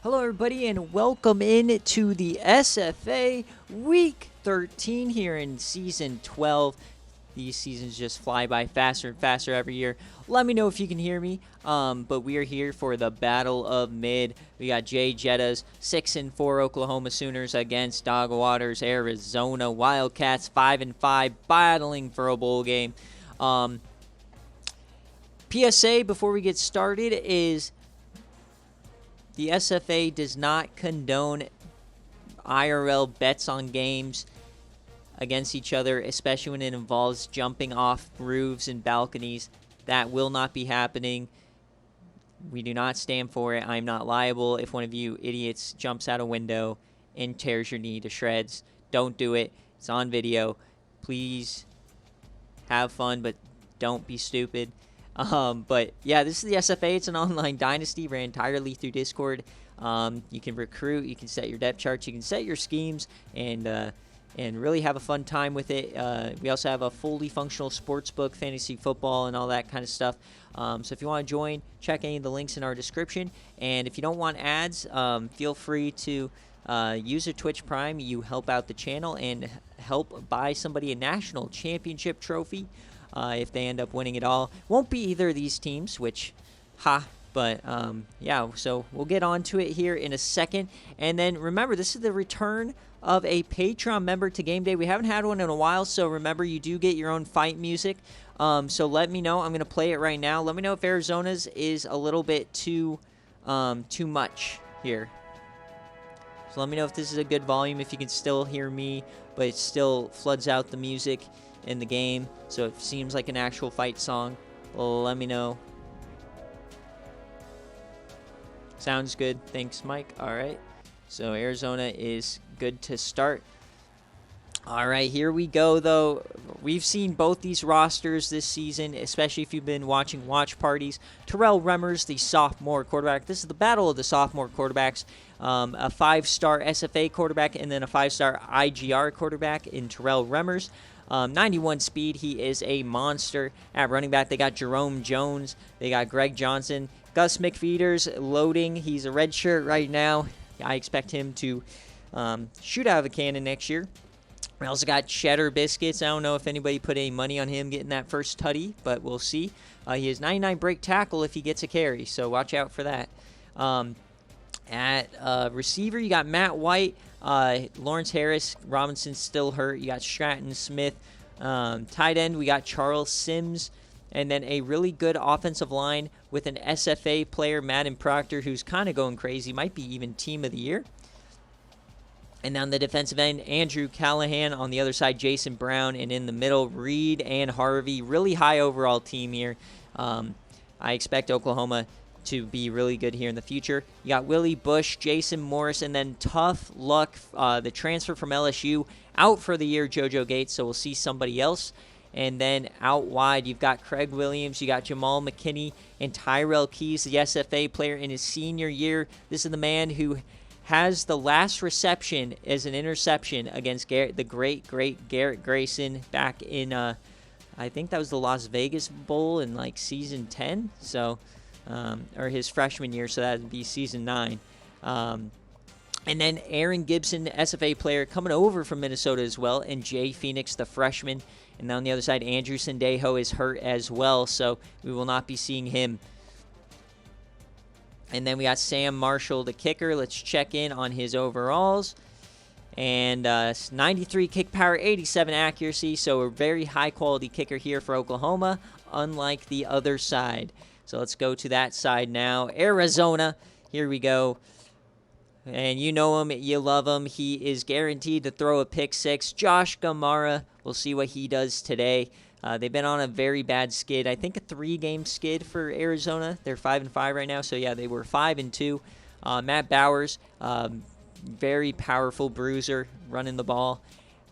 Hello, everybody, and welcome in to the SFA Week 13 here in Season 12. These seasons just fly by faster and faster every year. Let me know if you can hear me. But we are here for the Battle of Mid. We got Jay Jetta's 6-4 Oklahoma Sooners against Dog Waters Arizona Wildcats 5-5, battling for a bowl game. PSA before we get started is the SFA does not condone IRL bets on games against each other, especially when it involves jumping off roofs and balconies. That will not be happening. We do not stand for it. I'm not liable if one of you idiots jumps out a window and tears your knee to shreds. Don't do it. It's on video. Please have fun, but don't be stupid. But yeah, this is the SFA. It's an online dynasty ran entirely through Discord. You can recruit, you can set your depth charts, you can set your schemes, and really have a fun time with it. We also have a fully functional sportsbook, fantasy football, and all that kind of stuff. So if you want to join, check any of the links in our description. And if you don't want ads, feel free to use a Twitch Prime. You help out the channel and help buy somebody a national championship trophy. If they end up winning it all. Won't be either of these teams, which, but yeah, so we'll get on to it here in a second. And then remember, this is the return of a Patreon member to Game Day. We haven't had one in a while, so remember, you do get your own fight music. So let me know. I'm going to play it right now. Let me know if Arizona's is a little bit too much here. So let me know if this is a good volume, if you can still hear me, but it still floods out the music in the game, so it seems like an actual fight song. Let me know. Sounds good. Thanks, Mike. All right. So Arizona is good to start. All right, here we go, though. We've seen both these rosters this season, especially if you've been watching watch parties. Terrell Remmers, the sophomore quarterback. This is the battle of the sophomore quarterbacks. A 5-star SFA quarterback and then a 5-star IGR quarterback in Terrell Remmers. 91 speed. He is a monster at running back. They got Jerome Jones. They got Greg Johnson. Gus McFeeters loading. He's a red shirt right now. I expect him to shoot out of the cannon next year. We also got Cheddar Biscuits. I don't know if anybody put any money on him getting that first tutty, but we'll see. He has 99 break tackle if he gets a carry, so watch out for that. At receiver, you got Matt White, Lawrence Harris, Robinson's still hurt. You got Stratton Smith. Tight end, we got Charles Sims. And then a really good offensive line with an SFA player, Madden Proctor, who's kind of going crazy. Might be even team of the year. And on the defensive end, Andrew Callahan. On the other side, Jason Brown. And in the middle, Reed and Harvey. Really high overall team here. I expect Oklahoma to be really good here in the future. You got Willie Bush, Jason Morris, and then tough luck, the transfer from LSU, out for the year, JoJo Gates, so we'll see somebody else. And then out wide, you've got Craig Williams, you got Jamal McKinney, and Tyrell Keys, the SFA player in his senior year. This is the man who has the last reception as an interception against the great Garrett Grayson back in, I think that was the Las Vegas Bowl in like season 10, so or his freshman year, so that would be season 9. And then Aaron Gibson, SFA player, coming over from Minnesota as well, and Jay Phoenix, the freshman. And on the other side, Andrew Sendejo is hurt as well, so we will not be seeing him. And then we got Sam Marshall, the kicker. Let's check in on his overalls. And 93 kick power, 87 accuracy, so a very high-quality kicker here for Oklahoma, unlike the other side. So let's go to that side now. Arizona, here we go. And you know him, you love him. He is guaranteed to throw a pick six. Josh Gamara, we'll see what he does today. They've been on a very bad skid. I think a 3-game skid for Arizona. They're 5-5 right now. So, yeah, they were 5-2. Matt Bowers, very powerful bruiser, running the ball.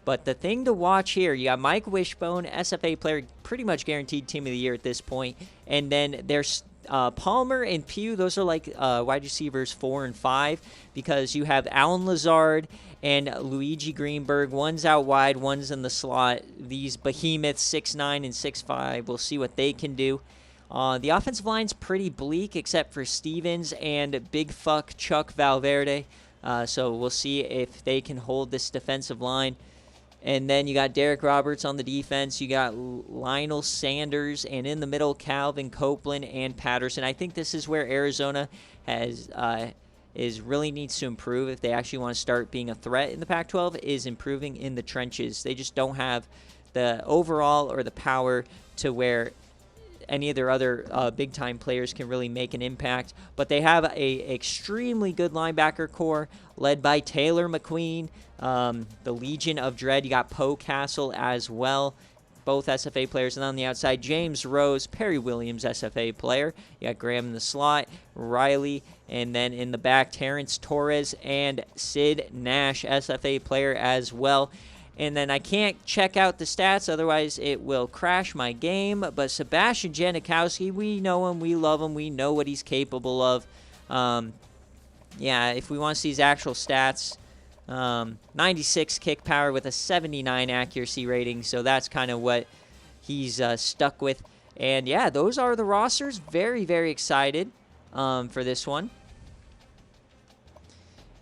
But the thing to watch here, you got Mike Wishbone, SFA player, pretty much guaranteed team of the year at this point. And then there's Palmer and Pugh, those are like wide receivers 4 and 5, because you have Alan Lazard and Luigi Greenberg. One's out wide, one's in the slot. These behemoths, 6'9" and 6'5", we'll see what they can do. The offensive line's pretty bleak except for Stevens and big fuck Chuck Valverde. So we'll see if they can hold this defensive line. And then you got Derek Roberts on the defense. You got Lionel Sanders, and in the middle, Calvin Copeland and Patterson. I think this is where Arizona really needs to improve if they actually want to start being a threat in the Pac-12, is improving in the trenches. They just don't have the overall or the power to where any of their other big-time players can really make an impact. But they have a extremely good linebacker core led by Taylor McQueen, the Legion of Dread. You got Poe Castle as well, both SFA players. And on the outside, James Rose, Perry Williams, SFA player. You got Graham in the slot, Riley, and then in the back, Terrence Torres and Sid Nash, SFA player as well. And then I can't check out the stats, otherwise it will crash my game. But Sebastian Janikowski, we know him, we love him, we know what he's capable of. Yeah, if we want to see his actual stats, 96 kick power with a 79 accuracy rating. So that's kind of what he's stuck with. And yeah, those are the rosters. Very, very excited for this one.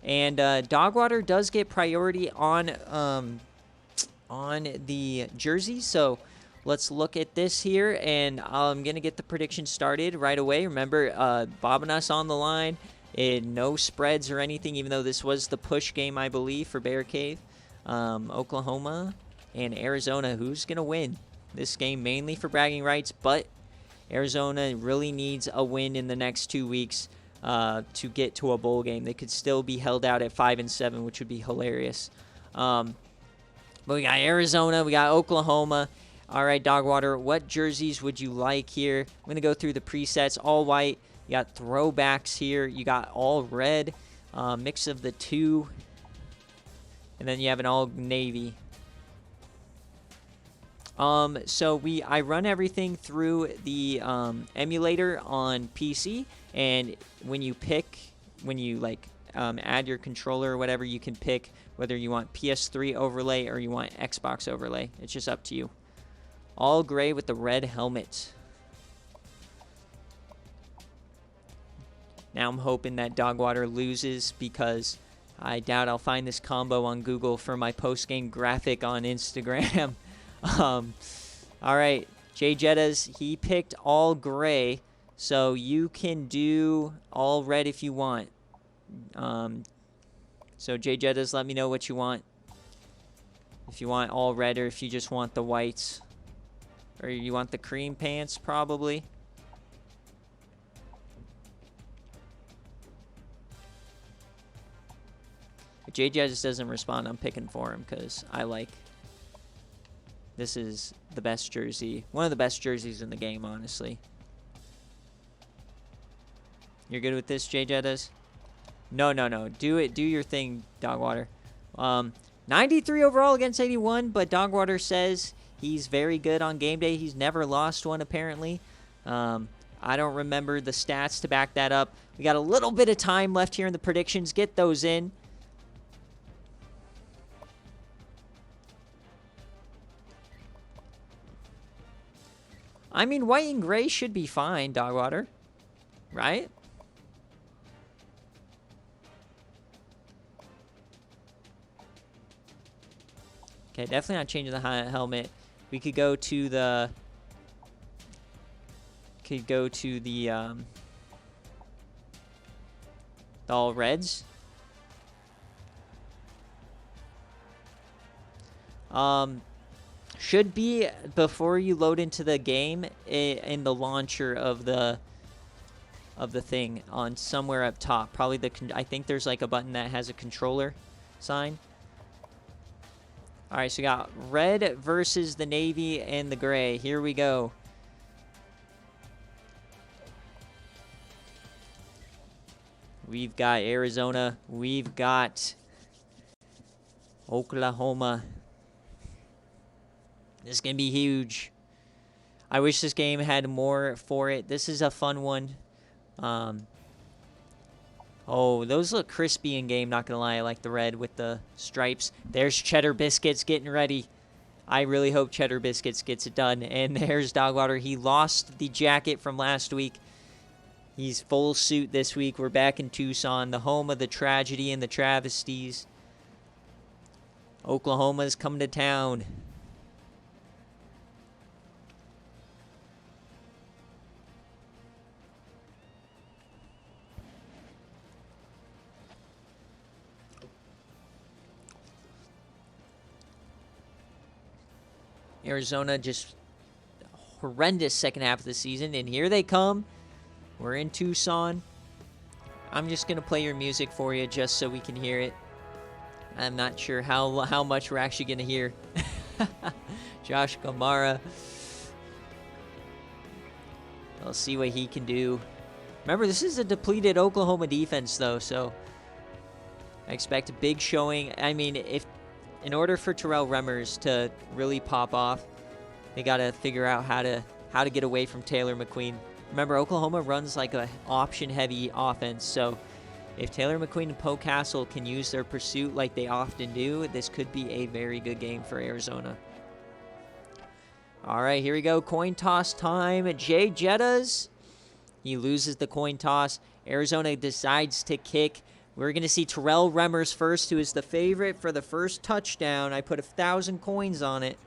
And Dogwater does get priority on the jersey, so let's look at this here, and I'm gonna get the prediction started right away. Remember, Bob and us on the line, no spreads or anything, even though this was the push game, I believe, for BearCave. Oklahoma and Arizona, who's gonna win this game? Mainly for bragging rights, but Arizona really needs a win in the next 2 weeks to get to a bowl game. They could still be held out at 5-7, which would be hilarious. But we got Arizona, we got Oklahoma. All right, Dogwater, what jerseys would you like here? I'm going to go through the presets. All white. You got throwbacks here. You got all red, mix of the two. And then you have an all navy. So I run everything through the emulator on PC. And when you add your controller or whatever, you can pick whether you want PS3 overlay or you want Xbox overlay. It's just up to you. All gray with the red helmet. Now I'm hoping that Dogwater loses because I doubt I'll find this combo on Google for my post-game graphic on Instagram. All right, Jay Jettas, he picked all gray, so you can do all red if you want. So Jay Jettas, let me know what you want. If you want all red or if you just want the whites. Or you want the cream pants, probably. If Jay Jettas doesn't respond, I'm picking for him because I like... This is the best jersey. One of the best jerseys in the game, honestly. You're good with this, Jay Jettas? No. Do it. Do your thing, Dogwater. 93 overall against 81, but Dogwater says he's very good on game day. He's never lost one, apparently. I don't remember the stats to back that up. We got a little bit of time left here in the predictions. Get those in. I mean, white and gray should be fine, Dogwater. Right? Okay, definitely not changing the helmet. We could go to the... all reds. Should be before you load into the game in the launcher of the thing on somewhere up top. Probably I think there's like a button that has a controller sign. All right, so we got red versus the navy and the gray. Here we go. We've got Arizona. We've got Oklahoma. This is going to be huge. I wish this game had more for it. This is a fun one. Oh, those look crispy in game, not going to lie. I like the red with the stripes. There's Cheddar Biscuits getting ready. I really hope Cheddar Biscuits gets it done. And there's Dogwater. He lost the jacket from last week. He's full suit this week. We're back in Tucson, the home of the tragedy and the travesties. Oklahoma's coming to town. Arizona just horrendous second half of the season, and here they come. We're in Tucson. I'm just going to play your music for you just so we can hear it. I'm not sure how much we're actually going to hear. Josh Gamara. We'll see what he can do. Remember, this is a depleted Oklahoma defense, though, so I expect a big showing. I mean, in order for Terrell Remmers to really pop off, they got to figure out how to get away from Taylor McQueen. Remember, Oklahoma runs like a option-heavy offense, so if Taylor McQueen and Poe Castle can use their pursuit like they often do, this could be a very good game for Arizona. All right, here we go. Coin toss time. Jay Jettas. He loses the coin toss. Arizona decides to kick. We're going to see Terrell Remmers first, who is the favorite for the first touchdown. I put 1,000 coins on it.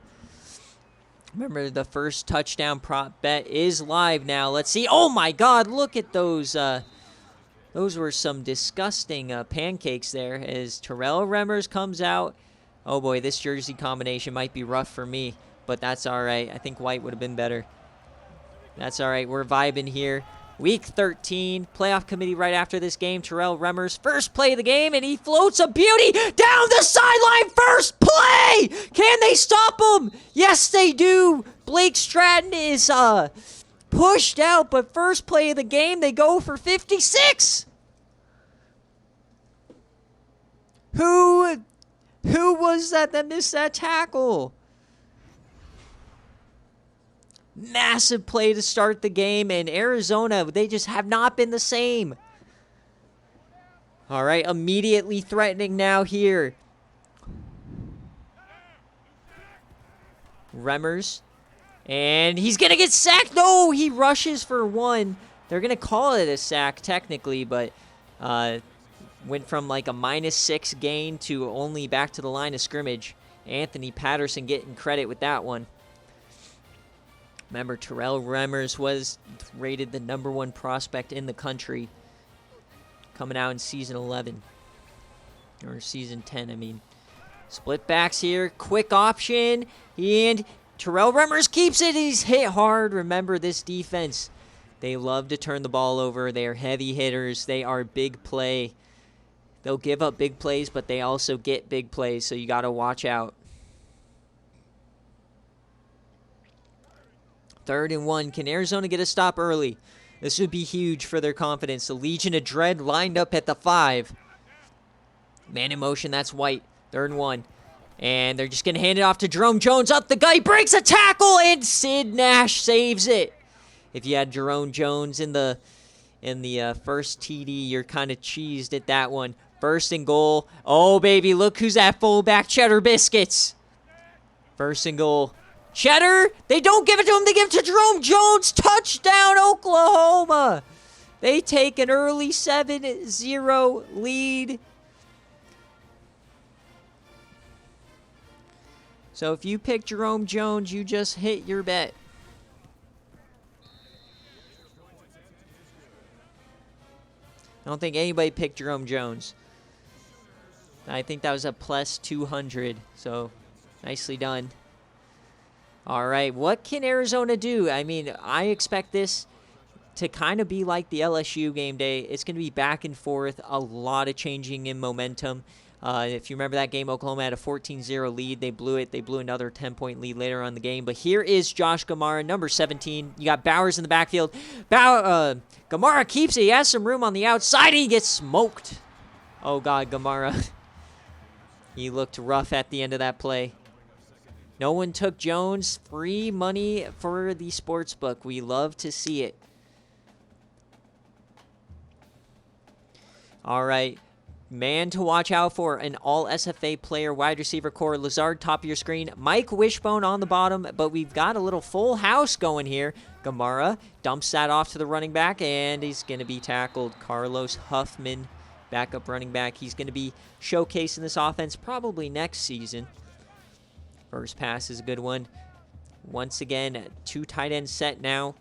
Remember, the first touchdown prop bet is live now. Let's see. Oh, my God. Look at those. Those were some disgusting pancakes there as Terrell Remmers comes out. Oh, boy, this jersey combination might be rough for me, but that's all right. I think white would have been better. That's all right. We're vibing here. Week 13, playoff committee right after this game. Terrell Remmers, first play of the game, and he floats a beauty down the sideline. First play! Can they stop him? Yes, they do. Blake Stratton is pushed out, but first play of the game, they go for 56. Who was that missed that tackle? Massive play to start the game, and Arizona, they just have not been the same. All right, immediately threatening now here. Remmers. And he's going to get sacked. No, he rushes for one. They're going to call it a sack technically, but went from like a -6 gain to only back to the line of scrimmage. Anthony Patterson getting credit with that one. Remember, Terrell Remmers was rated the #1 prospect in the country coming out in Season 11. Or Season 10, I mean. Split backs here. Quick option. And Terrell Remmers keeps it. He's hit hard. Remember, this defense, they love to turn the ball over. They are heavy hitters. They are big play. They'll give up big plays, but they also get big plays, so you got to watch out. 3rd and 1. Can Arizona get a stop early? This would be huge for their confidence. The Legion of Dread lined up at the 5. Man in motion, that's White. 3rd and 1. And they're just going to hand it off to Jerome Jones. Up the guy, breaks a tackle, and Sid Nash saves it. If you had Jerome Jones in the first TD, you're kind of cheesed at that one. 1st and goal. Oh, baby, look who's at fullback. Cheddar Biscuits. 1st and goal. Cheddar, they don't give it to him. They give it to Jerome Jones. Touchdown, Oklahoma. They take an early 7-0 lead. So if you pick Jerome Jones, you just hit your bet. I don't think anybody picked Jerome Jones. I think that was a +200, so nicely done. All right, what can Arizona do? I mean, I expect this to kind of be like the LSU game day. It's going to be back and forth, a lot of changing in momentum. If you remember that game, Oklahoma had a 14-0 lead. They blew it. They blew another 10-point lead later on in the game. But here is Josh Gamara, number 17. You got Bowers in the backfield. Gamara keeps it. He has some room on the outside. He gets smoked. Oh, God, Gamara. He looked rough at the end of that play. No one took Jones. Free money for the sportsbook. We love to see it. All right. man to watch out for, an all SFA player, wide receiver core. Lazard, top of your screen. Mike Wishbone on the bottom, but we've got a little full house going here. Gamara dumps that off to the running back, and he's going to be tackled. Carlos Huffman, backup running back. He's going to be showcasing this offense probably next season. First pass is a good one. Once again, 2 tight end set now.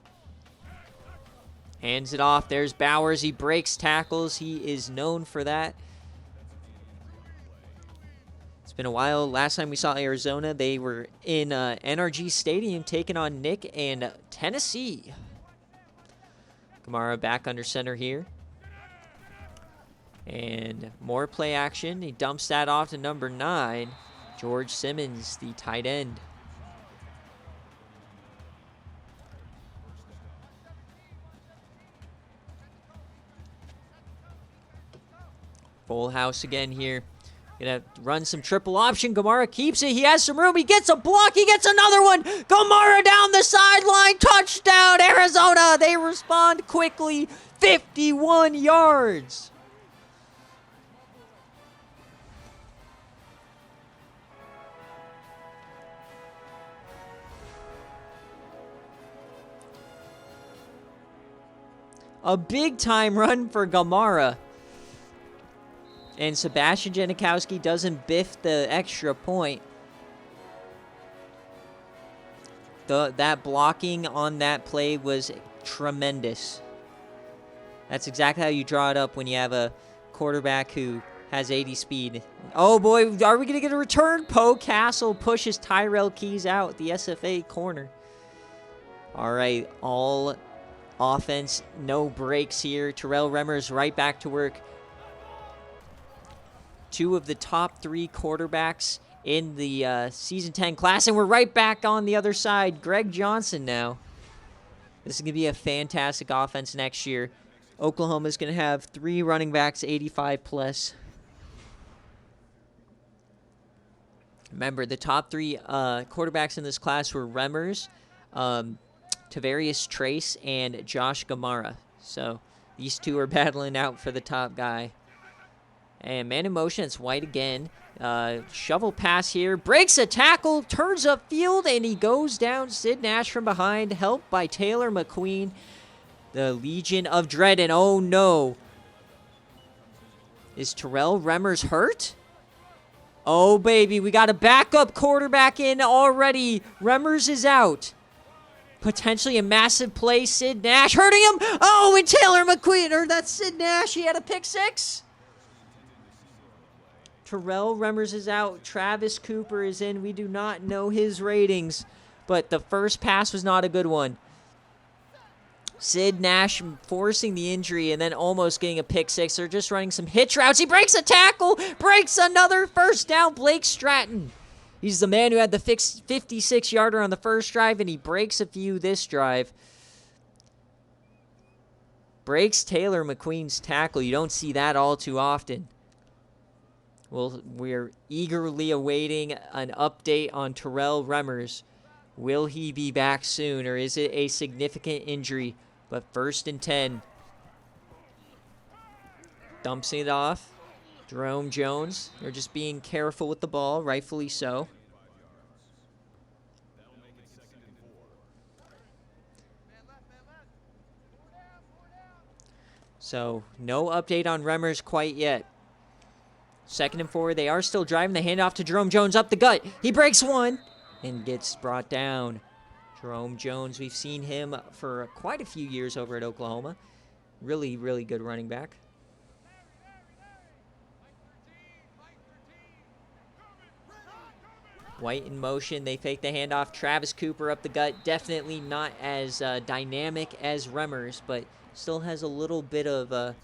Hands it off. There's Bowers. He breaks tackles. He is known for that. It's been a while. Last time we saw Arizona, they were in NRG Stadium taking on Nick and Tennessee. Kamara back under center here. And more play action. He dumps that off to number 9, George Simmons, the tight end. Full house again here. Gonna run some triple option. Gamara keeps it. He has some room. He gets a block. He gets another one. Gamara down the sideline. Touchdown, Arizona. They respond quickly. 51 yards. A big-time run for Gamara. And Sebastian Janikowski doesn't biff the extra point. That blocking on that play was tremendous. That's exactly how you draw it up when you have a quarterback who has 80 speed. Oh boy, are we going to get a return? Poe Castle pushes Tyrell Keys out, the SFA corner. All right, all offense, no breaks here. Terrell Remmers right back to work. 2 of the top 3 quarterbacks in the Season 10 class, and we're right back on the other side. Greg Johnson now. This is going to be a fantastic offense next year. Oklahoma's going to have 3 running backs, 85 plus. Remember, the top 3 quarterbacks in this class were Remmers, Tavarius Trace, and Josh Gamara. So these 2 are battling out for the top guy. And man in motion, it's White again. Shovel pass here. Breaks a tackle, turns upfield, and he goes down. Sid Nash from behind, helped by Taylor McQueen. The Legion of Dread, and oh no. Is Terrell Remmers hurt? Oh baby, we got a backup quarterback in already. Remmers is out. Potentially a massive play. Sid Nash hurting him. Oh, and Taylor McQueen, or that's Sid Nash. He had a pick 6. Terrell Remmers is out. Travis Cooper is in. We do not know his ratings, but the first pass was not a good one. Sid Nash forcing the injury and then almost getting a pick 6. They're just running some hitch routes. He breaks a tackle, breaks another first down. Blake Stratton. He's the man who had the 56-yarder on the first drive, and he breaks a few this drive. Breaks Taylor McQueen's tackle. You don't see that all too often. Well, we're eagerly awaiting an update on Terrell Remmers. Will he be back soon, or is it a significant injury? But 1st and 10. Dumps it off. Jerome Jones. They're just being careful with the ball, rightfully so. So, no update on Remmers quite yet. 2nd and 4. They are still driving. The handoff to Jerome Jones up the gut. He breaks one and gets brought down. Jerome Jones, we've seen him for quite a few years over at Oklahoma. Really, really good running back. White in motion. They fake the handoff. Travis Cooper up the gut. Definitely not as dynamic as Remmers, but still has a little bit of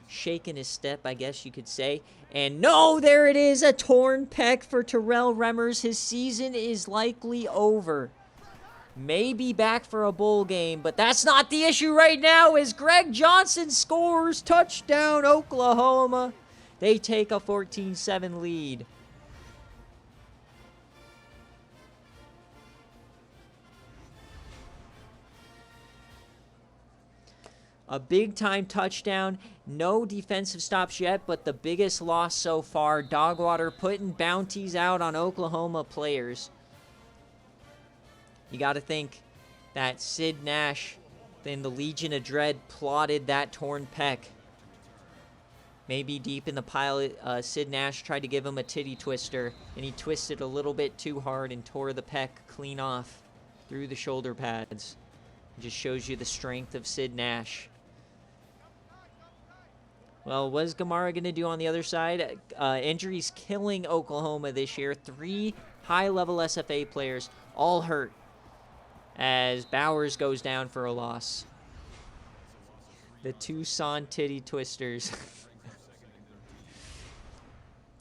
shake in his step, I guess you could say. And no, there it is. A torn pec for Terrell Remmers. His season is likely over. May back for a bowl game, but that's not the issue right now as Greg Johnson scores. Touchdown, Oklahoma. They take a 14-7 lead. A big-time touchdown, No defensive stops yet, but the biggest loss so far. Dogwater putting bounties out on Oklahoma players. You got to think that Sid Nash in the Legion of Dread plotted that torn pec. Maybe deep in the pile, Sid Nash tried to give him a titty twister, and he twisted a little bit too hard and tore the pec clean off through the shoulder pads. It just shows you the strength of Sid Nash. Well, what is Gamara going to do on the other side? Injuries killing Oklahoma this year. 3 high-level SFA players all hurt as Bowers goes down for a loss. The Tucson Titty Twisters.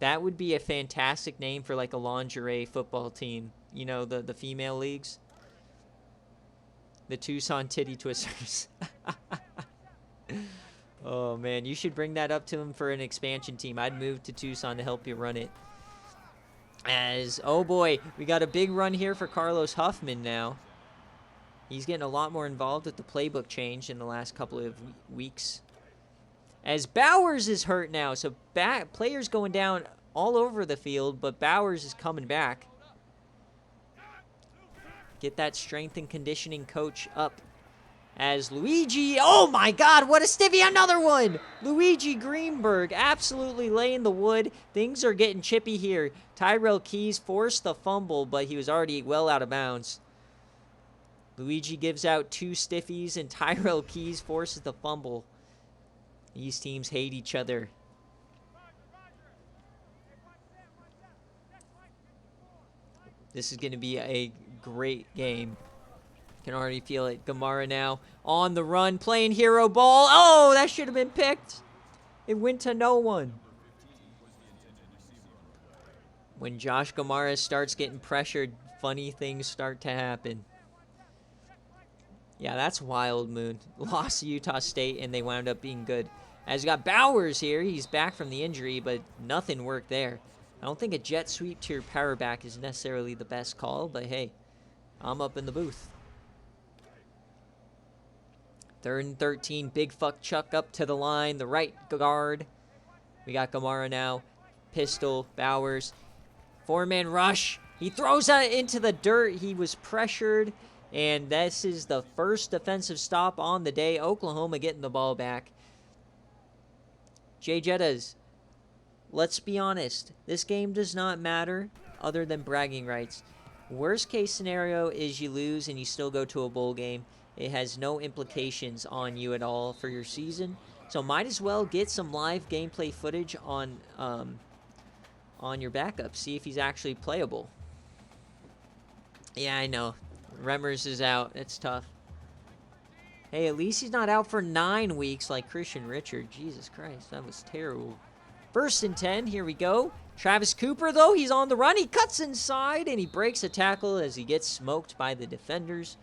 That would be a fantastic name for like a lingerie football team. You know, the female leagues. The Tucson Titty Twisters. Oh, man, you should bring that up to him for an expansion team. I'd move to Tucson to help you run it. As, oh boy, we got a big run here for Carlos Huffman now. He's getting a lot more involved with the playbook change in the last couple of weeks. As Bowers is hurt now, so players going down all over the field, but Bowers is coming back. Get that strength and conditioning coach up. As Luigi, oh my God, what a stiffy, another one! Luigi Greenberg absolutely laying the wood. Things are getting chippy here. Tyrell Keys forced the fumble, but he was already well out of bounds. Luigi gives out 2 stiffies, and Tyrell Keys forces the fumble. These teams hate each other. This is going to be a great game. Can already feel it. Gamara now on the run, playing hero ball. Oh, that should have been picked. It went to no one. When Josh Gamara starts getting pressured, funny things start to happen. Yeah, that's wild, Moon. Lost to Utah State, and they wound up being good. As you got Bowers here, he's back from the injury, but nothing worked there. I don't think a jet sweep to your power back is necessarily the best call, but hey, I'm up in the booth. 3rd and 13, big fuck Chuck up to the line, the right guard. We got Gamara now, pistol, Bowers. 4-man rush. He throws that into the dirt. He was pressured, and this is the first defensive stop on the day. Oklahoma getting the ball back. Jay Jettas, let's be honest. This game does not matter other than bragging rights. Worst case scenario is you lose and you still go to a bowl game. It has no implications on you at all for your season. So might as well get some live gameplay footage on your backup. See if he's actually playable. Yeah, I know. Remmers is out. It's tough. Hey, at least he's not out for 9 weeks like Christian Richard. Jesus Christ, that was terrible. 1st and 10, here we go. Travis Cooper, though, he's on the run. He cuts inside, and he breaks a tackle as he gets smoked by the defenders.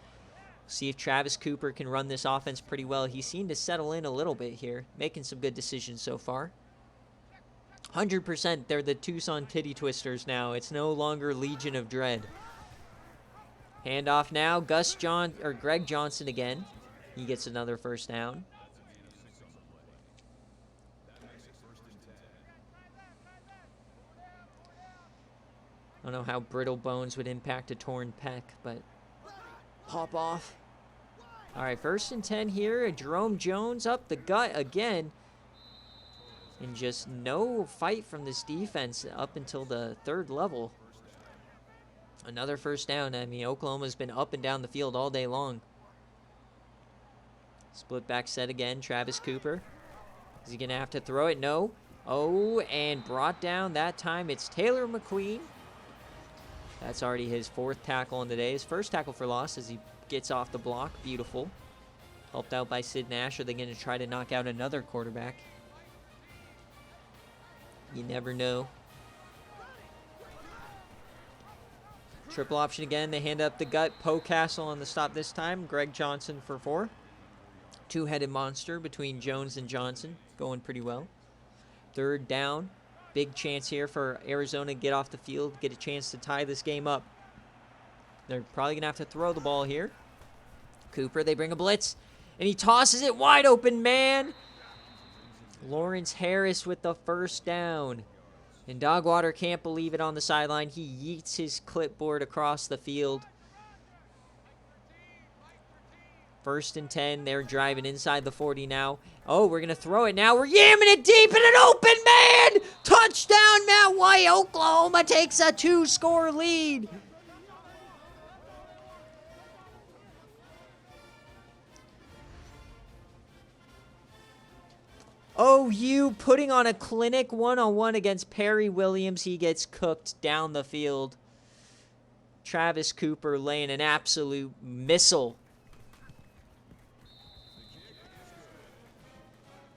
See if Travis Cooper can run this offense pretty well. He seemed to settle in a little bit here, making some good decisions so far. 100%, they're the Tucson Titty Twisters now. It's no longer Legion of Dread. Handoff now, Greg Johnson again. He gets another 1st down. I don't know how brittle bones would impact a torn pec, but hop off. All right, 1st and 10 here. Jerome Jones up the gut again. And just no fight from this defense up until the 3rd level. Another 1st down. I mean, Oklahoma's been up and down the field all day long. Split back set again. Travis Cooper. Is he going to have to throw it? No. Oh, and brought down that time. It's Taylor McQueen. That's already his 4th tackle on the day. His 1st tackle for loss as he gets off the block. Beautiful. Helped out by Sid Nash. Are they going to try to knock out another quarterback? You never know. Triple option again. They hand up the gut. Poe Castle on the stop this time. Greg Johnson for 4. Two-headed monster between Jones and Johnson. Going pretty well. 3rd down. Big chance here for Arizona to get off the field. Get a chance to tie this game up. They're probably going to have to throw the ball here. Cooper, they bring a blitz. And he tosses it wide open, man. Lawrence Harris with the first down. And Dogwater can't believe it on the sideline. He yeets his clipboard across the field. 1st and 10. They're driving inside the 40 now. Oh, we're going to throw it now. We're yamming it deep in an open man. Touchdown, Matt White. Oklahoma takes a 2-score lead. OU putting on a clinic one-on-one against Perry Williams. He gets cooked down the field. Travis Cooper laying an absolute missile.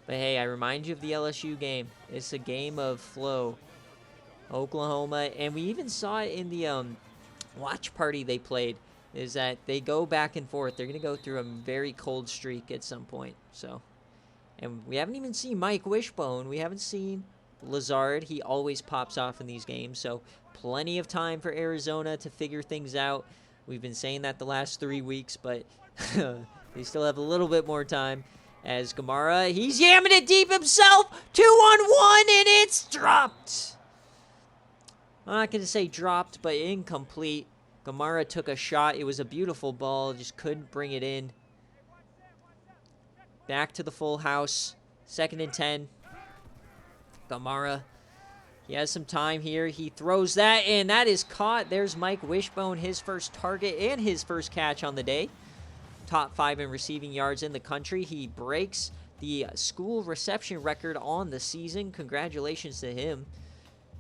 But hey, I remind you of the LSU game. It's a game of flow. Oklahoma, and we even saw it in the watch party they played, is that they go back and forth. They're going to go through a very cold streak at some point. So, and we haven't even seen Mike Wishbone. We haven't seen Lazard. He always pops off in these games. So plenty of time for Arizona to figure things out. We've been saying that the last 3 weeks, but they still have a little bit more time. As Gamara, he's yamming it deep himself. 2-on-1, and it's dropped. I'm not going to say dropped, but incomplete. Gamara took a shot. It was a beautiful ball. Just couldn't bring it in. Back to the full house. 2nd and 10. Gamara, he has some time here. He throws that, and that is caught. There's Mike Wishbone, his first target and his first catch on the day. Top 5 in receiving yards in the country. He breaks the school reception record on the season. Congratulations to him.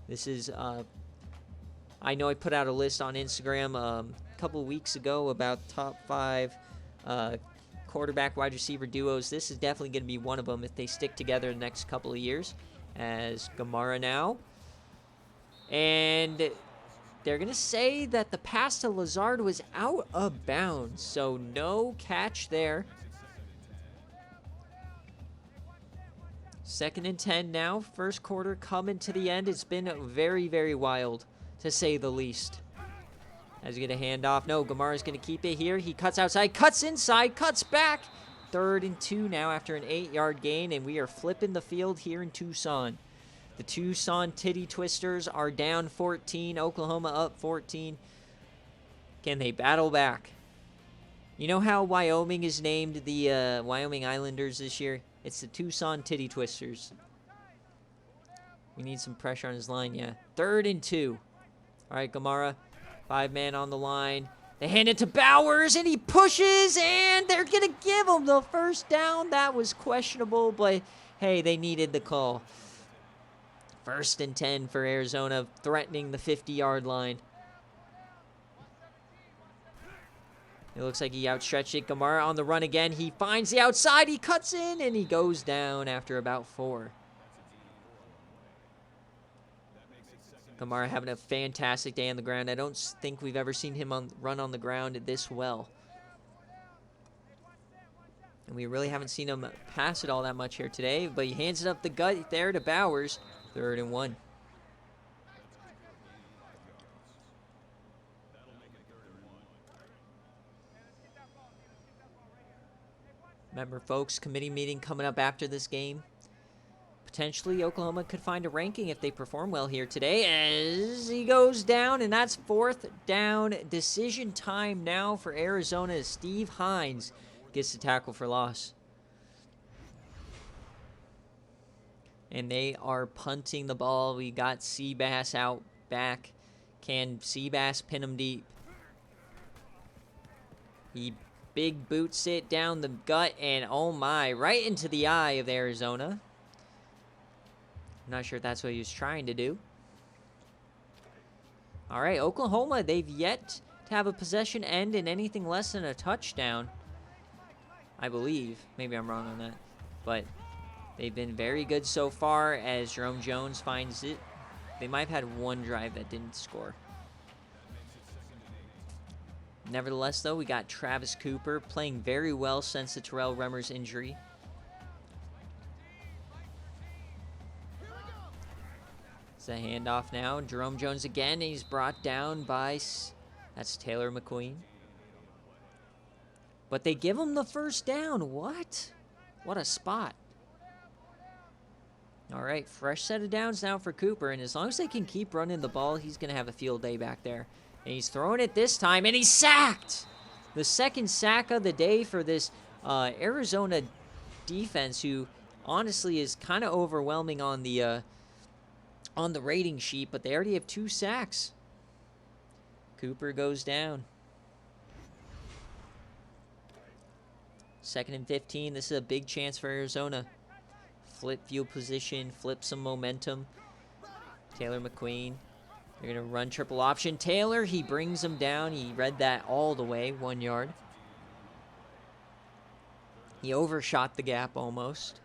This is, I know I put out a list on Instagram a couple of weeks ago about top 5 quarterback wide receiver duos. This is definitely going to be one of them if they stick together the next couple of years. As Gamara now. And they're going to say that the pass to Lazard was out of bounds, so no catch there. 2nd and 10 now. First quarter coming to the end. It's been very, very wild, to say the least. As you get a handoff. No, Gamara's going to keep it here. He cuts outside, cuts inside, cuts back. 3rd and 2 now after an 8-yard gain, and we are flipping the field here in Tucson. The Tucson Titty Twisters are down 14. Oklahoma up 14. Can they battle back? You know how Wyoming is named the Wyoming Islanders this year? It's the Tucson Titty Twisters. We need some pressure on his line, yeah. 3rd and 2. All right, Gamara. 5-man on the line. They hand it to Bowers, and he pushes, and they're going to give him the first down. That was questionable, but hey, they needed the call. 1st and 10 for Arizona, threatening the 50-yard line. It looks like he outstretched it. Gamara on the run again. He finds the outside. He cuts in, and he goes down after about 4. Gamara having a fantastic day on the ground. I don't think we've ever seen him run on the ground this well. And we really haven't seen him pass it all that much here today, but he hands it up the gut there to Bowers. 3rd and 1. Remember, folks, committee meeting coming up after this game. Potentially, Oklahoma could find a ranking if they perform well here today as he goes down, and that's 4th down. Decision time now for Arizona as Steve Hines gets the tackle for loss. And they are punting the ball. We got Seabass out back. Can Seabass pin him deep? He big boots it down the gut, and oh my, right into the eye of Arizona. I'm not sure if that's what he was trying to do. All right, Oklahoma, they've yet to have a possession end in anything less than a touchdown, I believe. Maybe I'm wrong on that. But they've been very good so far as Jerome Jones finds it. They might have had one drive that didn't score. Nevertheless, though, we got Travis Cooper playing very well since the Terrell Remmers injury. It's a handoff now. Jerome Jones again. He's brought down by, that's Taylor McQueen. But they give him the first down. What? What a spot. All right, fresh set of downs now for Cooper, and as long as they can keep running the ball, he's going to have a field day back there. And he's throwing it this time, and he's sacked! The second sack of the day for this Arizona defense, who honestly is kind of overwhelming on the rating sheet, but they already have 2 sacks. Cooper goes down. 2nd and 15. This is a big chance for Arizona. Flip field position, flip some momentum. Taylor McQueen. They're going to run triple option. Taylor, he brings him down. He read that all the way, 1 yard. He overshot the gap almost.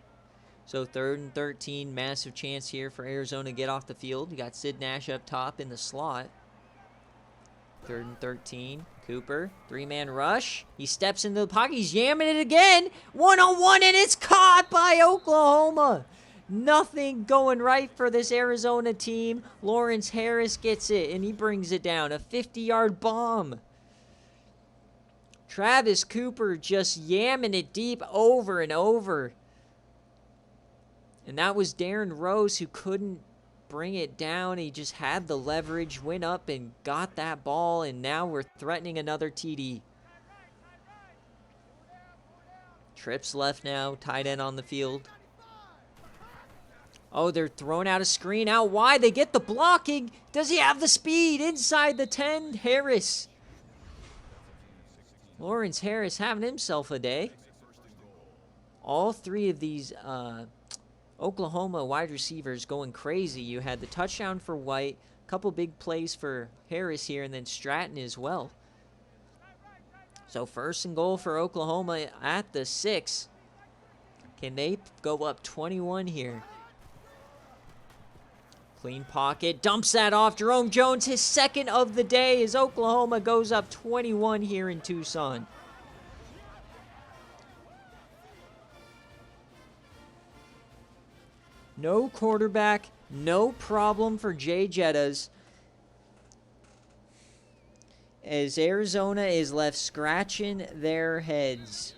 So 3rd and 13, massive chance here for Arizona to get off the field. You got Sid Nash up top in the slot. 3rd and 13, Cooper, 3-man rush. He steps into the pocket, he's yamming it again. 1-on-1, and it's caught by Oklahoma. Nothing going right for this Arizona team. Lawrence Harris gets it, and he brings it down. A 50-yard bomb. Travis Cooper just yamming it deep over and over. And that was Darren Rose who couldn't bring it down. He just had the leverage, went up and got that ball, and now we're threatening another TD. Trips left now, tight end on the field. Oh, they're throwing out a screen out wide. They get the blocking. Does he have the speed? Inside the 10, Harris. Lawrence Harris having himself a day. All 3 of these Oklahoma wide receivers going crazy. You had the touchdown for White, a couple big plays for Harris here, and then Stratton as well. So 1st and goal for Oklahoma at the 6. Can they go up 21 here? Clean pocket, dumps that off. Jerome Jones, his 2nd of the day, as Oklahoma goes up 21 here in Tucson. No quarterback, no problem for Jay Jettas, as Arizona is left scratching their heads.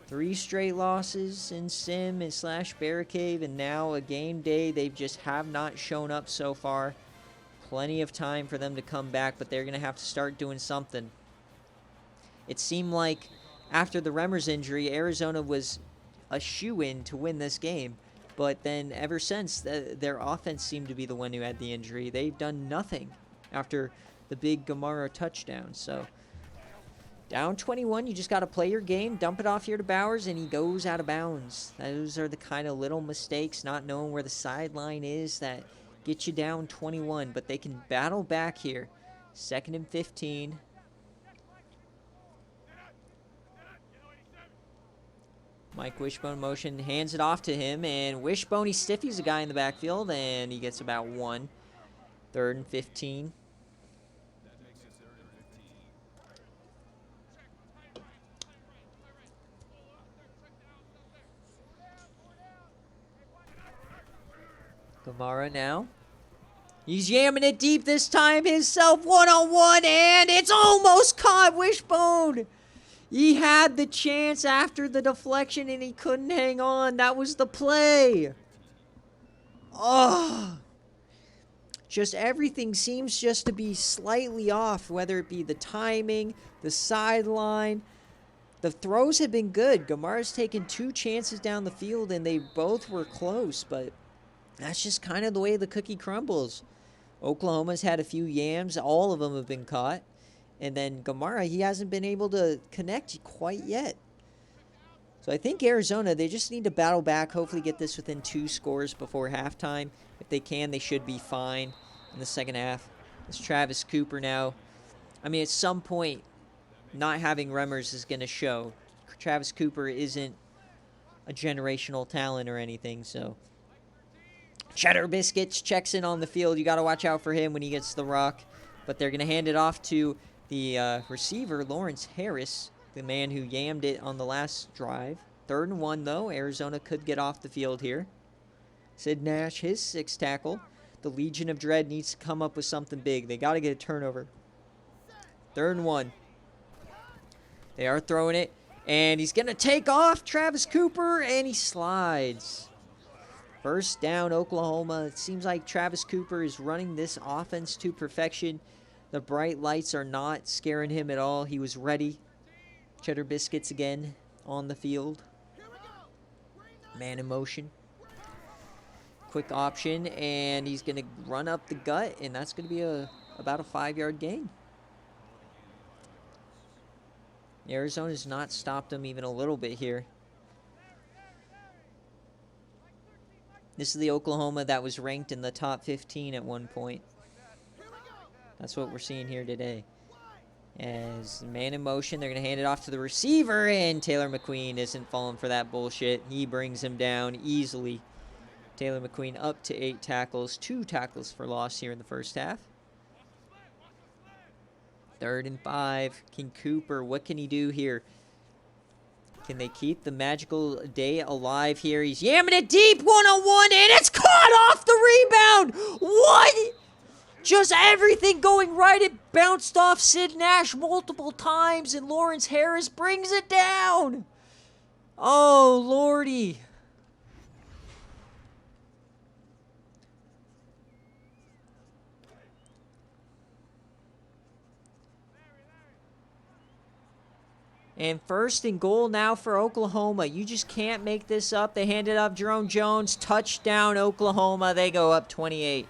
3 straight losses in Sim and / BearCave, and now a game day. They just have not shown up so far. Plenty of time for them to come back, but they're going to have to start doing something. It seemed like after the Remmers injury, Arizona was a shoo-in to win this game. But then ever since, their offense seemed to be the one who had the injury. They've done nothing after the big Gamara touchdown. So down 21, you just got to play your game, dump it off here to Bowers, and he goes out of bounds. Those are the kind of little mistakes, not knowing where the sideline is, that get you down 21. But they can battle back here. 2nd and 15. Mike Wishbone motion, hands it off to him, and Wishbone, he stiffies a guy in the backfield, and he gets about 1. 3rd and 15. Gamara now. He's yamming it deep this time himself, 1-on-1, and it's almost caught. Wishbone, he had the chance after the deflection, and he couldn't hang on. That was the play. Oh, just everything seems just to be slightly off, whether it be the timing, the sideline. The throws have been good. Gamara's taken 2 chances down the field, and they both were close, but that's just kind of the way the cookie crumbles. Oklahoma's had a few yams. All of them have been caught. And then Gamara, he hasn't been able to connect quite yet. So I think Arizona, they just need to battle back, hopefully get this within 2 scores before halftime. If they can, they should be fine in the second half. It's Travis Cooper now. I mean, at some point, not having Remmers is going to show. Travis Cooper isn't a generational talent or anything, so. Cheddar Biscuits checks in on the field. You got to watch out for him when he gets the rock. But they're going to hand it off to the receiver, Lawrence Harris, the man who yammed it on the last drive. 3rd and 1, though. Arizona could get off the field here. Sid Nash, his 6th tackle. The Legion of Dread needs to come up with something big. They got to get a turnover. 3rd and 1. They are throwing it. And he's going to take off Travis Cooper, and he slides. First down, Oklahoma. It seems like Travis Cooper is running this offense to perfection. The bright lights are not scaring him at all. He was ready. Cheddar Biscuits again on the field. Man in motion. Quick option, and he's going to run up the gut, and that's going to be about a 5-yard gain. Arizona's not stopped him even a little bit here. This is the Oklahoma that was ranked in the top 15 at one point. That's what we're seeing here today. As man in motion, they're going to hand it off to the receiver, and Taylor McQueen isn't falling for that bullshit. He brings him down easily. Taylor McQueen up to 8 tackles, 2 tackles for loss here in the first half. 3rd and 5. King Cooper, what can he do here? Can they keep the magical day alive here? He's yamming it deep, 1-on-1, and it's caught off the rebound! What? Just everything going right. It bounced off Sid Nash multiple times, and Lawrence Harris brings it down. Oh, Lordy. And 1st and goal now for Oklahoma. You just can't make this up. They hand it off Jerome Jones. Touchdown, Oklahoma. They go up 28.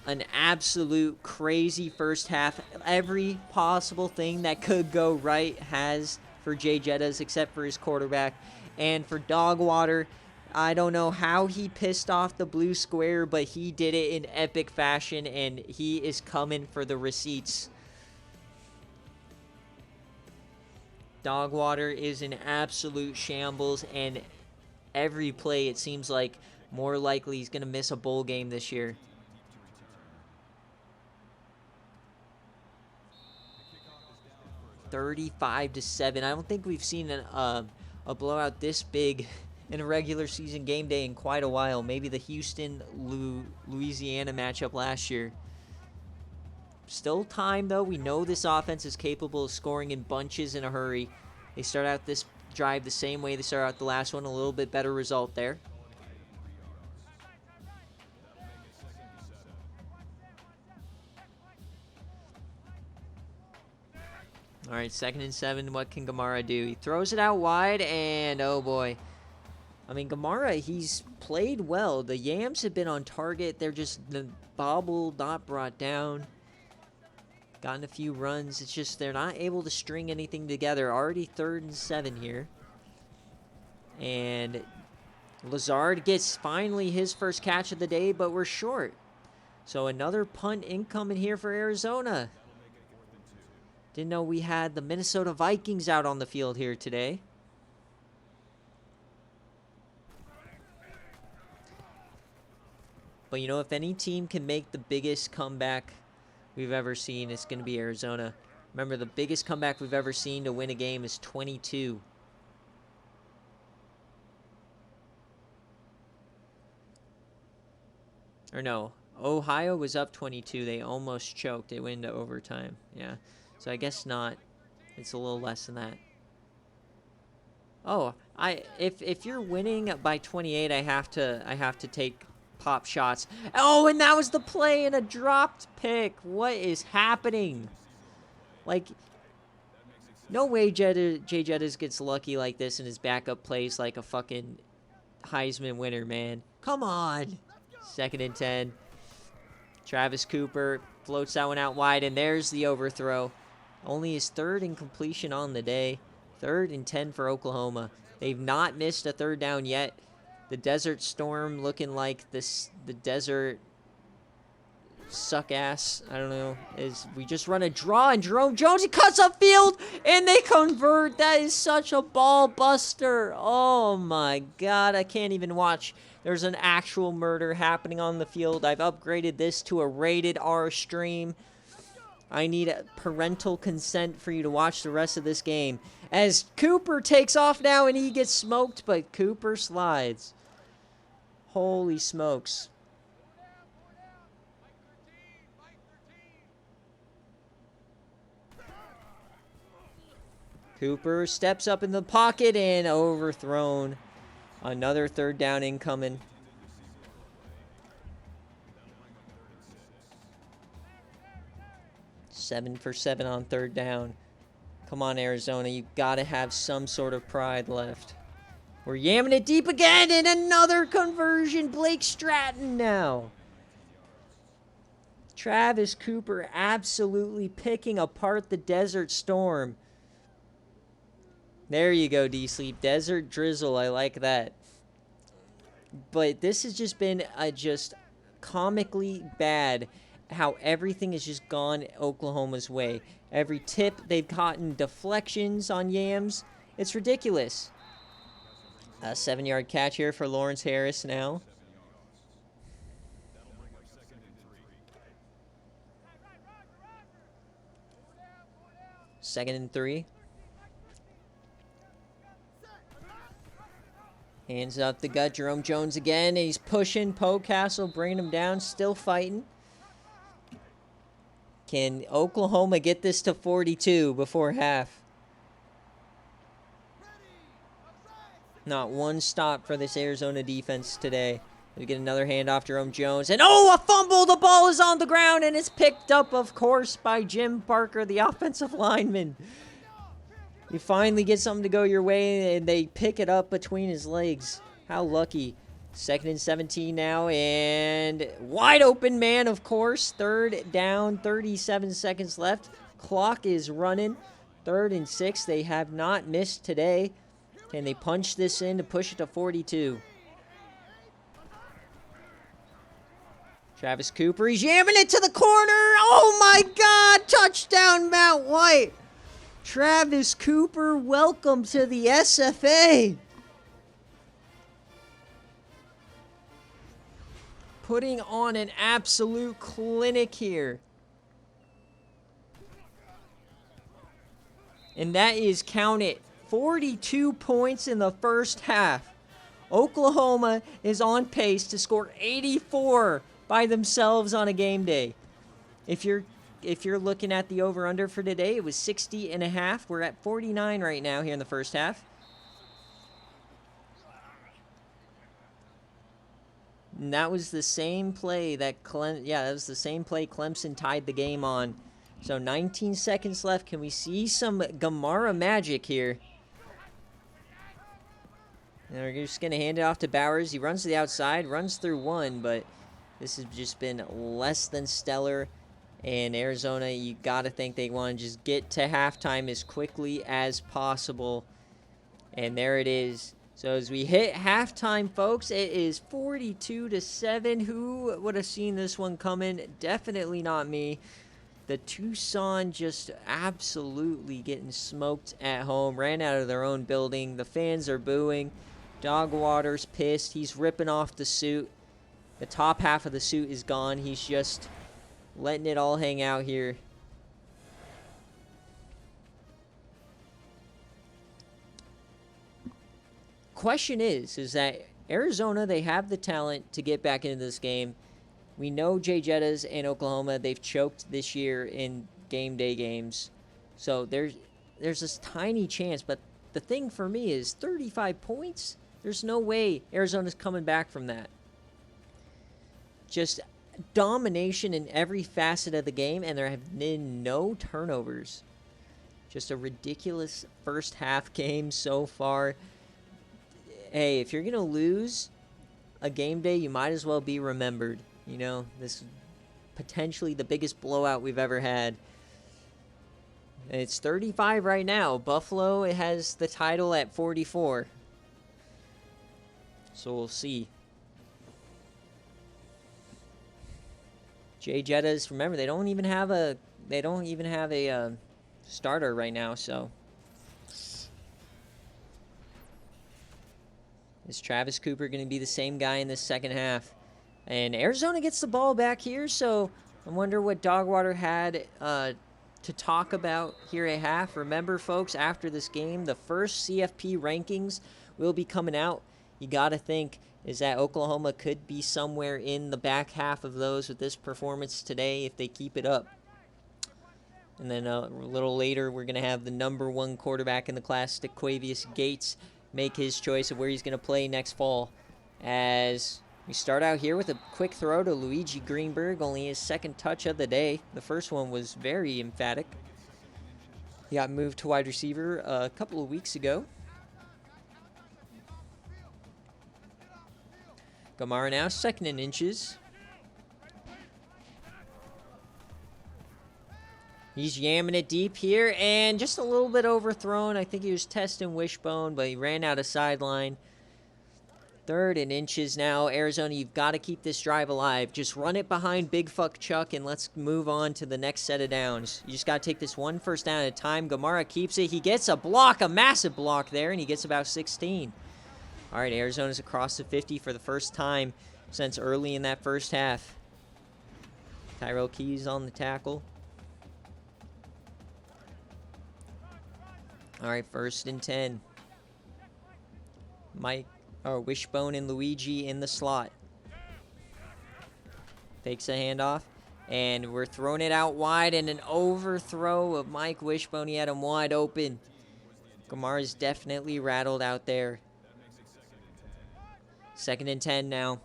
An absolute crazy first half. Every possible thing that could go right has for Jay Jettas, except for his quarterback. And for Dogwater, I don't know how he pissed off the blue square, but he did it in epic fashion, and he is coming for the receipts. Dogwater is in absolute shambles, and every play, it seems like more likely he's going to miss a bowl game this year. $35-7. I don't think we've seen a blowout this big in a regular season game day in quite a while. Maybe the Houston-Louisiana matchup last year. Still time, though. We know this offense is capable of scoring in bunches in a hurry. They start out this drive the same way they start out the last one. A little bit better result there. All right, 2nd and 7. What can Gamara do? He throws it out wide, and oh boy. I mean, Gamara, he's played well. The Yams have been on target. They're just the bobble, not brought down. Gotten a few runs. It's just they're not able to string anything together. Already 3rd and 7 here. And Lazard gets finally his first catch of the day, but we're short. So another punt incoming here for Arizona. Didn't know we had the Minnesota Vikings out on the field here today. But, you know, if any team can make the biggest comeback we've ever seen, it's going to be Arizona. Remember, the biggest comeback we've ever seen to win a game is 22. Or no, Ohio was up 22. They almost choked. They went into overtime. Yeah. So I guess not. It's a little less than that. Oh, if you're winning by 28, I have to take pop shots. Oh, and that was the play and a dropped pick. What is happening? Like, no way Jay Jettas gets lucky like this and his backup plays like a fucking Heisman winner, man. Come on. 2nd and 10. Travis Cooper floats that one out wide, and there's the overthrow. Only his 3rd incompletion on the day. 3rd and 10 for Oklahoma. They've not missed a 3rd down yet. The Desert Storm looking like the desert suck ass. I don't know. Is we just run a draw, and Jerome Jones, he cuts upfield, and they convert. That is such a ball buster. Oh my God, I can't even watch. There's an actual murder happening on the field. I've upgraded this to a rated R stream. I need parental consent for you to watch the rest of this game. As Cooper takes off now, and he gets smoked, but Cooper slides. Holy smokes. Cooper steps up in the pocket and overthrown. Another third down incoming. Seven for 7 on third down. Come on, Arizona. You got to have some sort of pride left. We're yamming it deep again, and another conversion. Blake Stratton now. Travis Cooper absolutely picking apart the Desert Storm. There you go, D-Sleep. Desert Drizzle. I like that. But this has just been just comically bad how everything has just gone Oklahoma's way. Every tip, they've gotten deflections on Yams. It's ridiculous. A 7-yard catch here for Lawrence Harris now. Second and 3. Hands up the gut. Jerome Jones again. And he's pushing Castle, bringing him down. Still fighting. Can Oklahoma get this to 42 before half? Not one stop for this Arizona defense today. We get another handoff, Jerome Jones. And a fumble! The ball is on the ground, and it's picked up, of course, by Jim Parker, the offensive lineman. You finally get something to go your way, and they pick it up between his legs. How lucky. Second and 17 now, and wide open man, of course. Third down, 37 seconds left. Clock is running. 3rd and 6. They have not missed today. Can they punch this in to push it to 42? Travis Cooper, he's jamming it to the corner. Oh my God, touchdown Mount White. Travis Cooper, welcome to the SFA. Putting on an absolute clinic here. And that is, count it, 42 points in the first half. Oklahoma is on pace to score 84 by themselves on a game day. If you're looking at the over-under for today, it was 60.5. We're at 49 right now here in the first half. And that was the same play that Clemson tied the game on. So 19 seconds left. Can we see some Gamara magic here? And we're just going to hand it off to Bowers. He runs to the outside, runs through one, but this has just been less than stellar. And Arizona, you got to think they want to just get to halftime as quickly as possible. And there it is. So as we hit halftime, folks, it is 42-7. Who would have seen this one coming? Definitely not me. The Tucson just absolutely getting smoked at home. Ran out of their own building. The fans are booing. Dogwater's pissed. He's ripping off the suit. The top half of the suit is gone. He's just letting it all hang out here. Question is that Arizona, they have the talent to get back into this game. We know Jay Jettas and Oklahoma, they've choked this year in game day games. So there's this tiny chance, but the thing for me is 35 points. There's no way Arizona's coming back from that. Just domination in every facet of the game, and there have been no turnovers. Just a ridiculous first half game so far. Hey, if you're going to lose a game day, you might as well be remembered. You know, this is potentially the biggest blowout we've ever had. It's 35 right now. Buffalo, it has the title at 44. So we'll see. Jay Jettas, remember, they don't even have a starter right now, so is Travis Cooper going to be the same guy in this second half? And Arizona gets the ball back here, so I wonder what Dogwater had to talk about here at half. Remember, folks, after this game, the first CFP rankings will be coming out. You got to think is that Oklahoma could be somewhere in the back half of those with this performance today if they keep it up. And then a little later, we're going to have the #1 quarterback in the class, Quavius Gates, make his choice of where he's going to play next fall. As we start out here with a quick throw to Luigi Greenberg, only his second touch of the day. The first one was very emphatic. He got moved to wide receiver a couple of weeks ago. Gamara now, 2nd and inches. He's yamming it deep here, and just a little bit overthrown. I think he was testing wishbone, but he ran out of sideline. 3rd and inches now. Arizona, you've got to keep this drive alive. Just run it behind Big Fuck Chuck, and let's move on to the next set of downs. You just got to take this one first down at a time. Gamara keeps it. He gets a block, a massive block there, and he gets about 16. All right, Arizona's across the 50 for the first time since early in that first half. Tyrell Keys on the tackle. All right, 1st and 10. Wishbone and Luigi in the slot. Fakes a handoff, and we're throwing it out wide, and an overthrow of Mike Wishbone. He had him wide open. Gamara's definitely rattled out there. 2nd and 10 now.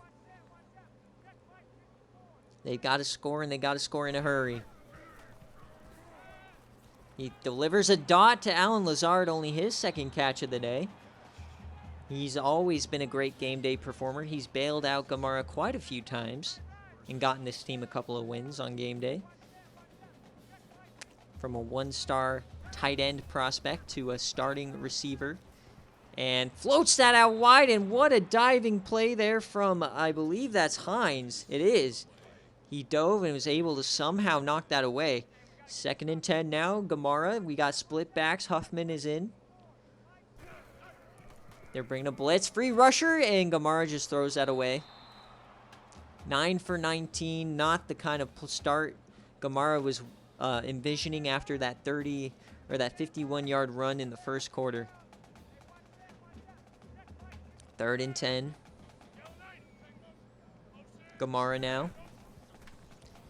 They've got to score, and they got to score in a hurry. He delivers a dot to Alan Lazard, only his 2nd catch of the day. He's always been a great game day performer. He's bailed out Gamara quite a few times and gotten this team a couple of wins on game day. From a 1-star tight end prospect to a starting receiver. And floats that out wide, and what a diving play there from, I believe that's Hines. It is. He dove and was able to somehow knock that away. 2nd and 10 now. Gamara, we got split backs. Huffman is in. They're bringing a blitz. Free rusher, and Gamara just throws that away. 9 for 19. Not the kind of start Gamara was envisioning after that 51-yard run in the first quarter. 3rd and 10. Gamara now.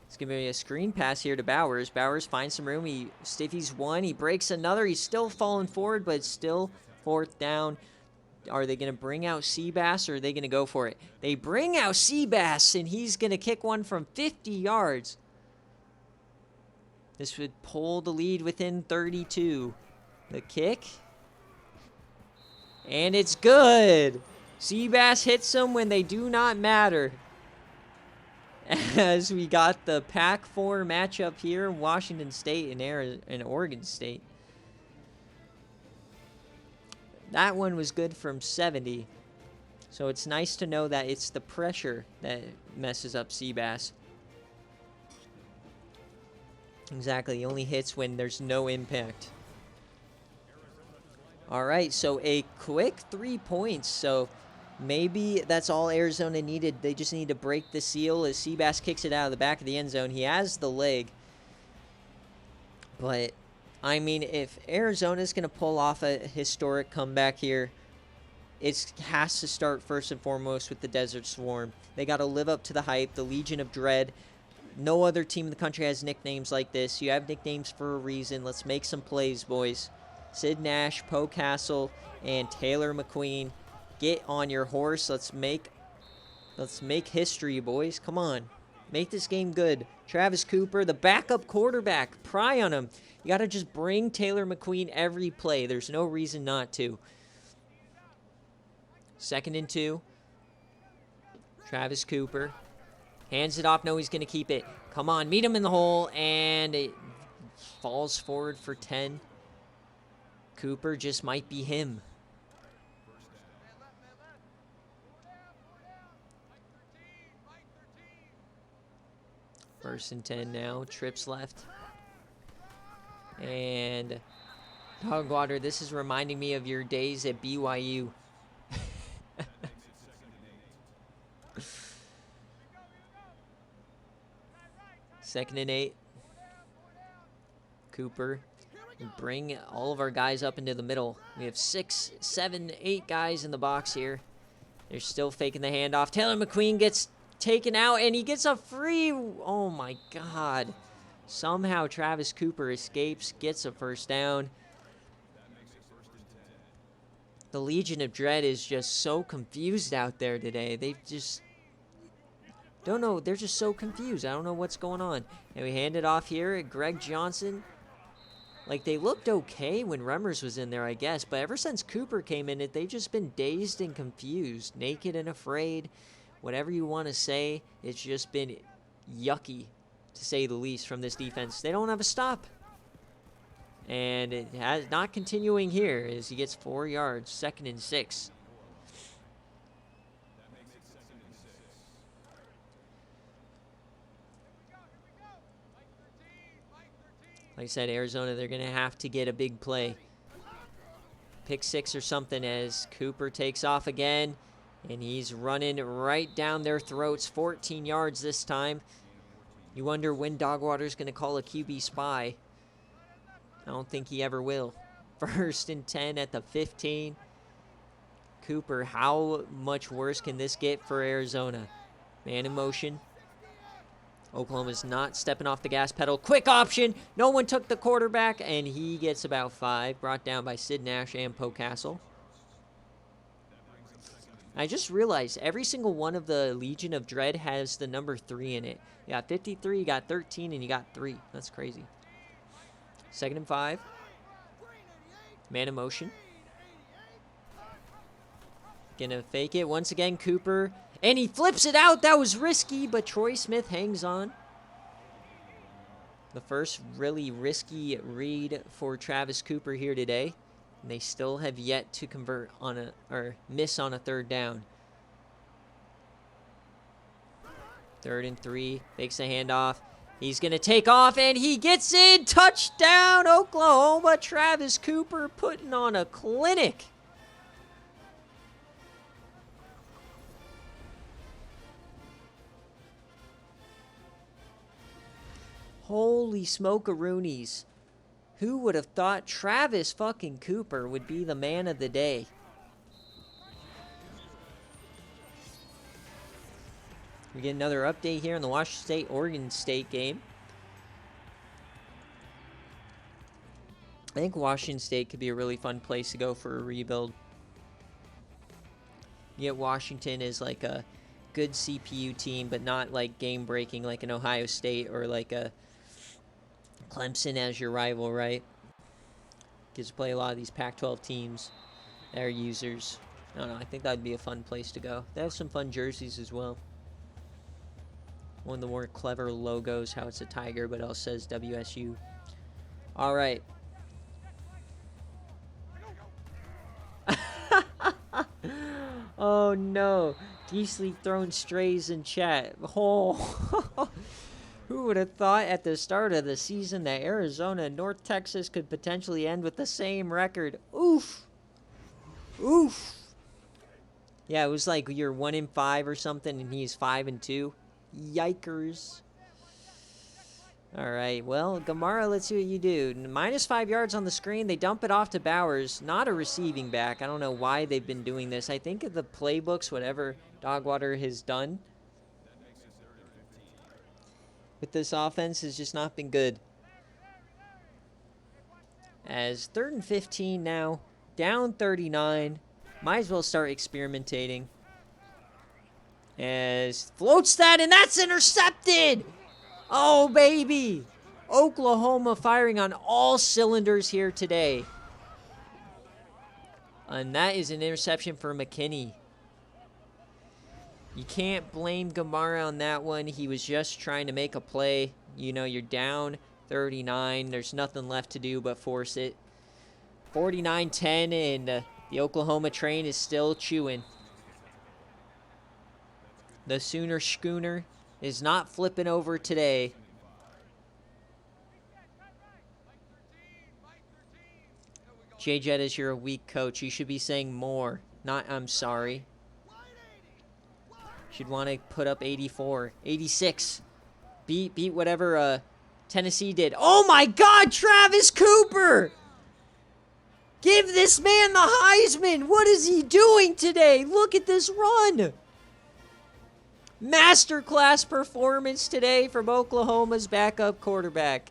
It's going to be a screen pass here to Bowers. Bowers finds some room. He stiffies one. He breaks another. He's still falling forward, but it's still 4th down. Are they going to bring out Seabass, or are they going to go for it? They bring out Seabass, and he's going to kick one from 50 yards. This would pull the lead within 32. The kick. And it's good. Seabass hits them when they do not matter. As we got the Pac-4 matchup here in Washington State and Oregon State. That one was good from 70. So it's nice to know that it's the pressure that messes up Seabass. Exactly, he only hits when there's no impact. All right, so a quick 3 points. So maybe that's all Arizona needed. They just need to break the seal as Seabass kicks it out of the back of the end zone. He has the leg. But, I mean, if Arizona's going to pull off a historic comeback here, it has to start first and foremost with the Desert Swarm. They got to live up to the hype, the Legion of Dread. No other team in the country has nicknames like this. You have nicknames for a reason. Let's make some plays, boys. Sid Nash, Poe Castle, and Taylor McQueen. Get on your horse. Let's make history, boys. Come on. Make this game good. Travis Cooper, the backup quarterback. Pry on him. You got to just bring Taylor McQueen every play. There's no reason not to. 2nd and 2. Travis Cooper. Hands it off. No, he's going to keep it. Come on. Meet him in the hole. And it falls forward for 10. Cooper just might be him. First and 10 now. Trips left. And Dogwater, this is reminding me of your days at BYU. 2nd and 8. Cooper. Bring all of our guys up into the middle. We have 6, 7, 8 guys in the box here. They're still faking the handoff. Taylor McQueen gets taken out, and he gets a free... Oh, my God. Somehow Travis Cooper escapes, gets a first down. The Legion of Dread is just so confused out there today. They just don't know. They're just so confused. I don't know what's going on. And we hand it off here. Greg Johnson. Like, they looked okay when Remmers was in there, I guess. But ever since Cooper came in, they've just been dazed and confused. Naked and afraid. Whatever you want to say. It's just been yucky, to say the least, from this defense. They don't have a stop. And it has not continuing here as he gets 4 yards. 2nd and 6. Like I said, Arizona, they're going to have to get a big play. Pick 6 or something as Cooper takes off again. And he's running right down their throats. 14 yards this time. You wonder when Dogwater's going to call a QB spy. I don't think he ever will. 1st and 10 at the 15. Cooper, how much worse can this get for Arizona? Man in motion. Oklahoma's not stepping off the gas pedal. Quick option. No one took the quarterback, and he gets about 5. Brought down by Sid Nash and Poe Castle. I just realized every single one of the Legion of Dread has the number 3 in it. You got 53, you got 13, and you got 3. That's crazy. 2nd and 5. Man in motion. Gonna fake it. Once again, Cooper. And he flips it out. That was risky, but Troy Smith hangs on. The first really risky read for Travis Cooper here today. And they still have yet to convert on a, or miss on a 3rd down. 3rd and 3. Fakes the handoff. He's going to take off, and he gets in. Touchdown, Oklahoma. Travis Cooper putting on a clinic. Holy smoke-a-roonies. Who would have thought Travis fucking Cooper would be the man of the day? We get another update here in the Washington State-Oregon State game. I think Washington State could be a really fun place to go for a rebuild. Yet Washington is like a good CPU team, but not like game-breaking like an Ohio State or like a Clemson as your rival, right? Gets to play a lot of these Pac-12 teams that are users. I don't know. I think that would be a fun place to go. They have some fun jerseys as well. One of the more clever logos, how it's a tiger, but it also says WSU. All right. Oh, no. Geesley throwing strays in chat. Oh. Who would have thought at the start of the season that Arizona and North Texas could potentially end with the same record? Oof. Oof. Yeah, it was like you're 1-5 or something, and he's 5-2. Yikers. All right, well, Gamara, let's see what you do. -5 yards on the screen. They dump it off to Bowers. Not a receiving back. I don't know why they've been doing this. I think of the playbooks, whatever Dogwater has done with this offense has just not been good. As 3rd and 15 now, down 39. Might as well start experimentating. As floats that, and that's intercepted! Oh, baby! Oklahoma firing on all cylinders here today. And that is an interception for McKinney. You can't blame Gamara on that one. He was just trying to make a play. You know, you're down 39. There's nothing left to do but force it. 49-10, and the Oklahoma train is still chewing. The Sooner Schooner is not flipping over today. Jay Jettis, you're a weak coach. You should be saying more, not I'm sorry. Should want to put up 84, 86. Beat whatever Tennessee did. Oh my God, Travis Cooper! Give this man the Heisman. What is he doing today? Look at this run. Masterclass performance today from Oklahoma's backup quarterback.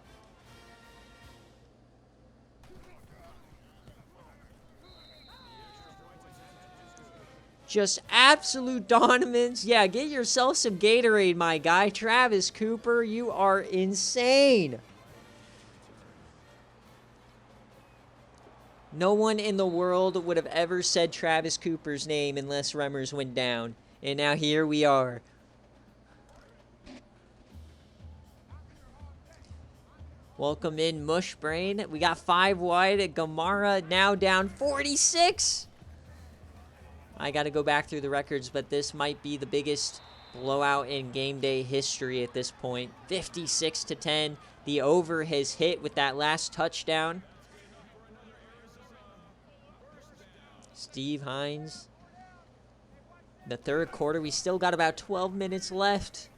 Just absolute dominance. Yeah, get yourself some Gatorade, my guy. Travis Cooper, you are insane. No one in the world would have ever said Travis Cooper's name unless Remmers went down. And now here we are. Welcome in, Mushbrain. We got 5 wide. Gamara now down 46. I got to go back through the records, but this might be the biggest blowout in game day history at this point. 56-10. The over has hit with that last touchdown. Steve Hines. The third quarter, we still got about 12 minutes left.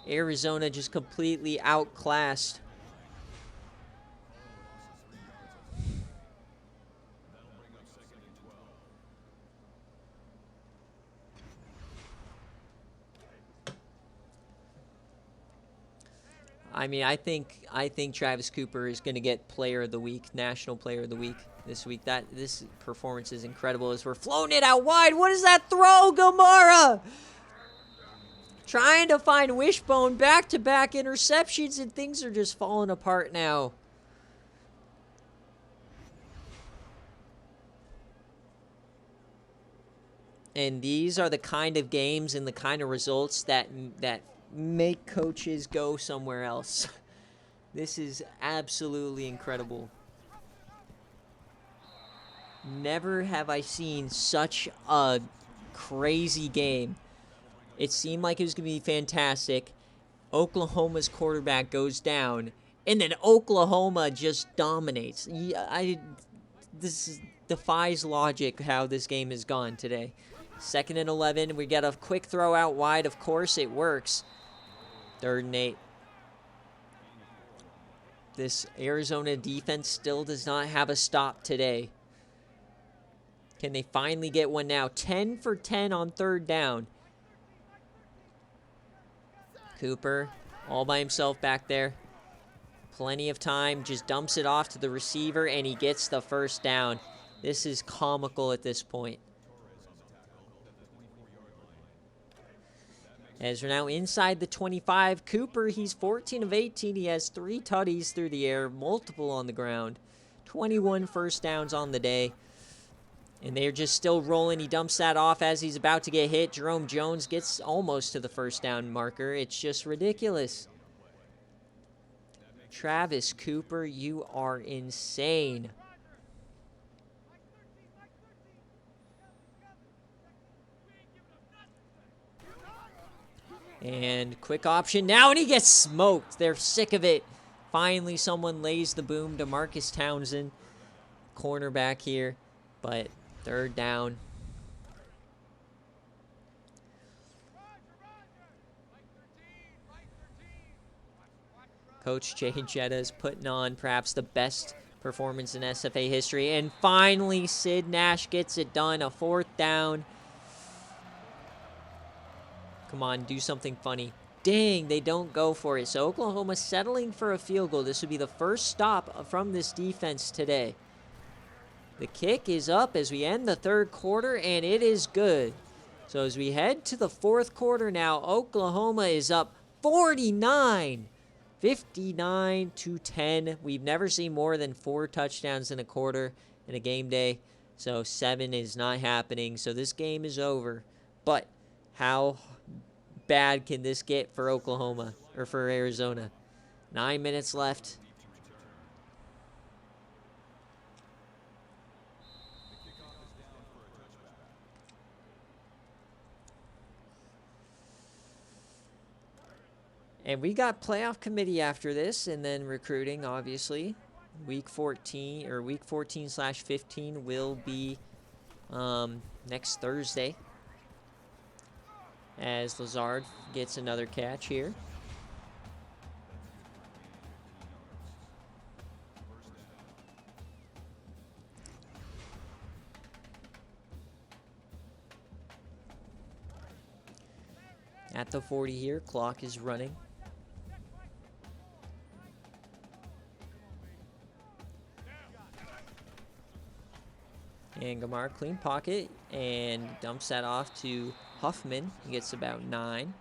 Arizona just completely outclassed. I mean, I think Travis Cooper is going to get Player of the Week, National Player of the Week this week. This performance is incredible as we're floating it out wide. What is that throw, Gamara? Trying to find Wishbone, back-to-back interceptions, and things are just falling apart now. And these are the kind of games and the kind of results that make coaches go somewhere else. This is absolutely incredible. Never have I seen such a crazy game. It seemed like it was going to be fantastic. Oklahoma's quarterback goes down, and then Oklahoma just dominates. This defies logic how this game has gone today. 2nd and 11. We get a quick throw out wide. Of course, it works. 3rd and 8. This Arizona defense still does not have a stop today. Can they finally get one now? 10 for 10 on 3rd down. Cooper all by himself back there. Plenty of time. Just dumps it off to the receiver, and he gets the 1st down. This is comical at this point. As we're now inside the 25, Cooper, he's 14 of 18. He has 3 tutties through the air, multiple on the ground. 21 first downs on the day. And they're just still rolling. He dumps that off as he's about to get hit. Jerome Jones gets almost to the 1st down marker. It's just ridiculous. Travis Cooper, you are insane. And quick option now, and he gets smoked. They're sick of it. Finally, someone lays the boom to Marcus Townsend, cornerback here. But 3rd down. Coach Jay Jetta is putting on perhaps the best performance in SFA history. And finally, Sid Nash gets it done. A 4th down. Come on, do something funny. Dang, they don't go for it. So Oklahoma settling for a field goal. This would be the first stop from this defense today. The kick is up as we end the 3rd quarter, and it is good. So as we head to the 4th quarter now, Oklahoma is up 49, 59-10. We've never seen more than 4 touchdowns in a quarter in a game day. So 7 is not happening. So this game is over. But how bad can this get for Oklahoma or for Arizona? 9 minutes left. And we got playoff committee after this, and then recruiting, obviously. Week 14/15 will be next Thursday, as Lazard gets another catch here. at the 40 here. Clock is running. And Gamar, clean pocket, and dumps that off to Huffman. He gets about 9.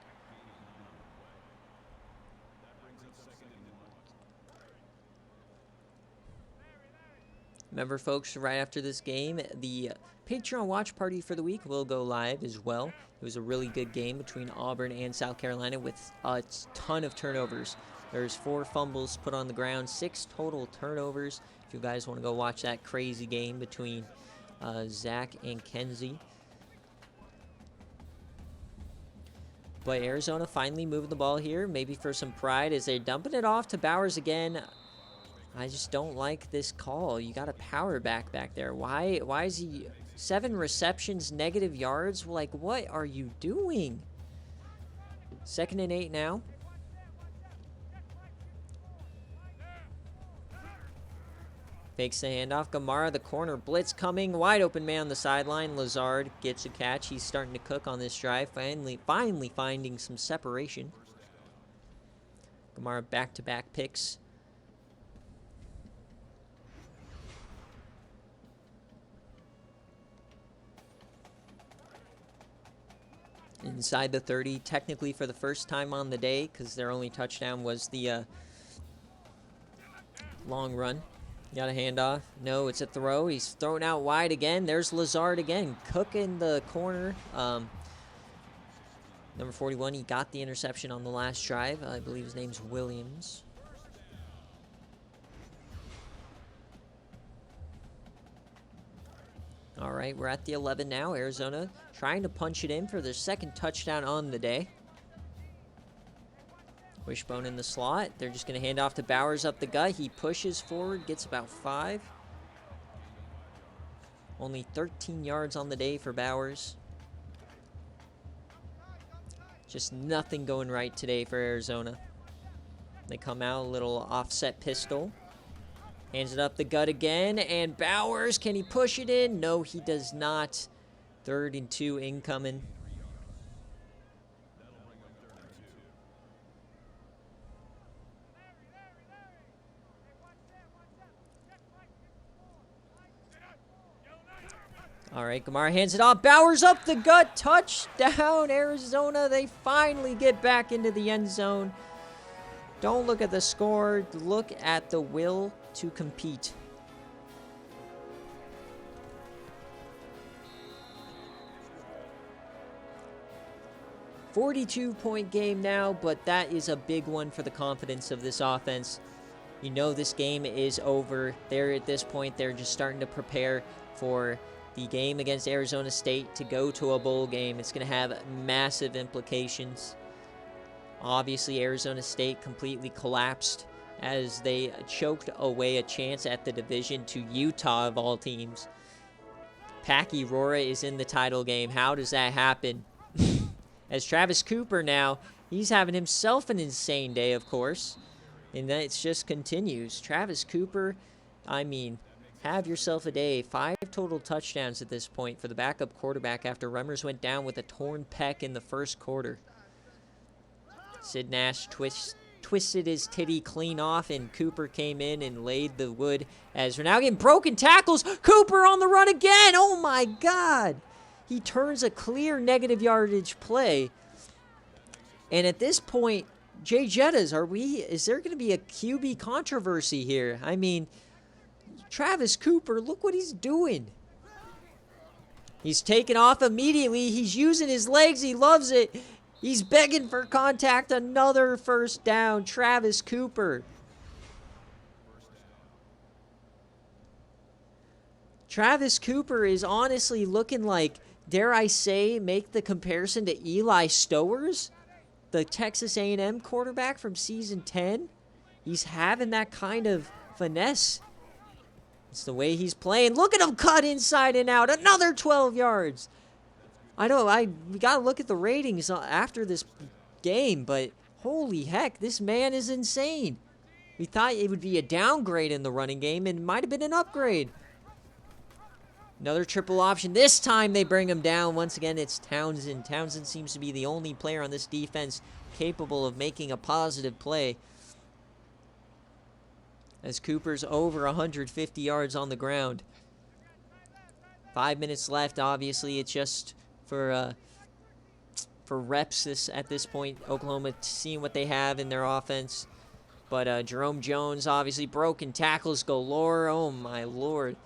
Remember, folks, right after this game, the Patreon watch party for the week will go live as well. It was a really good game between Auburn and South Carolina with a ton of turnovers. There's 4 fumbles put on the ground, 6 total turnovers. If you guys want to go watch that crazy game between Zach and Kenzie. But Arizona finally moving the ball here, maybe for some pride as they're dumping it off to Bowers again. I just don't like this call. You got a power back there. Why is he 7 receptions, negative yards? Like, what are you doing? 2nd and 8 now. Fakes the handoff. Gamara, the corner blitz coming. Wide open man on the sideline. Lazard gets a catch. He's starting to cook on this drive. Finally finding some separation. Gamara back-to-back picks. Inside the 30, technically for the first time on the day, because their only touchdown was the long run. Got a handoff. No, it's a throw. He's thrown out wide again. There's Lazard again, cooking the corner. Number 41, he got the interception on the last drive. I believe his name's Williams. All right, we're at the 11 now. Arizona trying to punch it in for their 2nd touchdown on the day. Wishbone in the slot. They're just going to hand off to Bowers up the gut. He pushes forward, gets about 5. Only 13 yards on the day for Bowers. Just nothing going right today for Arizona. They come out, a little offset pistol. Hands it up the gut again, and Bowers, can he push it in? No, he does not. 3rd and 2 incoming. All right, Gamara hands it off. Bowers up the gut, touchdown, Arizona. They finally get back into the end zone. Don't look at the score. Look at the will to compete. $42-point game now, but that is a big one for the confidence of this offense. You know this game is over. They're at this point, they're just starting to prepare for the game against Arizona State to go to a bowl game. It's going to have massive implications. Obviously, Arizona State completely collapsed as they choked away a chance at the division to Utah of all teams. Packy Rora is in the title game. How does that happen? As Travis Cooper now, he's having himself an insane day, of course. And that it just continues. Travis Cooper, I mean, have yourself a day. 5 total touchdowns at this point for the backup quarterback after Remmers went down with a torn pec in the first quarter. Sid Nash twisted his titty clean off, and Cooper came in and laid the wood as we're now getting broken tackles. Cooper on the run again. Oh, my God. He turns a clear negative yardage play. And at this point, Jay Jettas, is there going to be a QB controversy here? I mean, Travis Cooper, look what he's doing. He's taken off immediately. He's using his legs. He loves it. He's begging for contact. Another first down. Travis Cooper. Travis Cooper is honestly looking like, dare I say, make the comparison to Eli Stowers, the Texas A&M quarterback from season 10. He's having that kind of finesse. It's the way he's playing. Look at him cut inside and out. Another 12 yards. I know, we got to look at the ratings after this game, but holy heck, this man is insane. We thought it would be a downgrade in the running game, and it might have been an upgrade. Another triple option. This time they bring him down. Once again, it's Townsend. Townsend seems to be the only player on this defense capable of making a positive play. As Cooper's over 150 yards on the ground. 5 minutes left. Obviously, it's just for reps at this point. Oklahoma seeing what they have in their offense. But Jerome Jones, obviously, broken tackles galore. Oh, my Lord.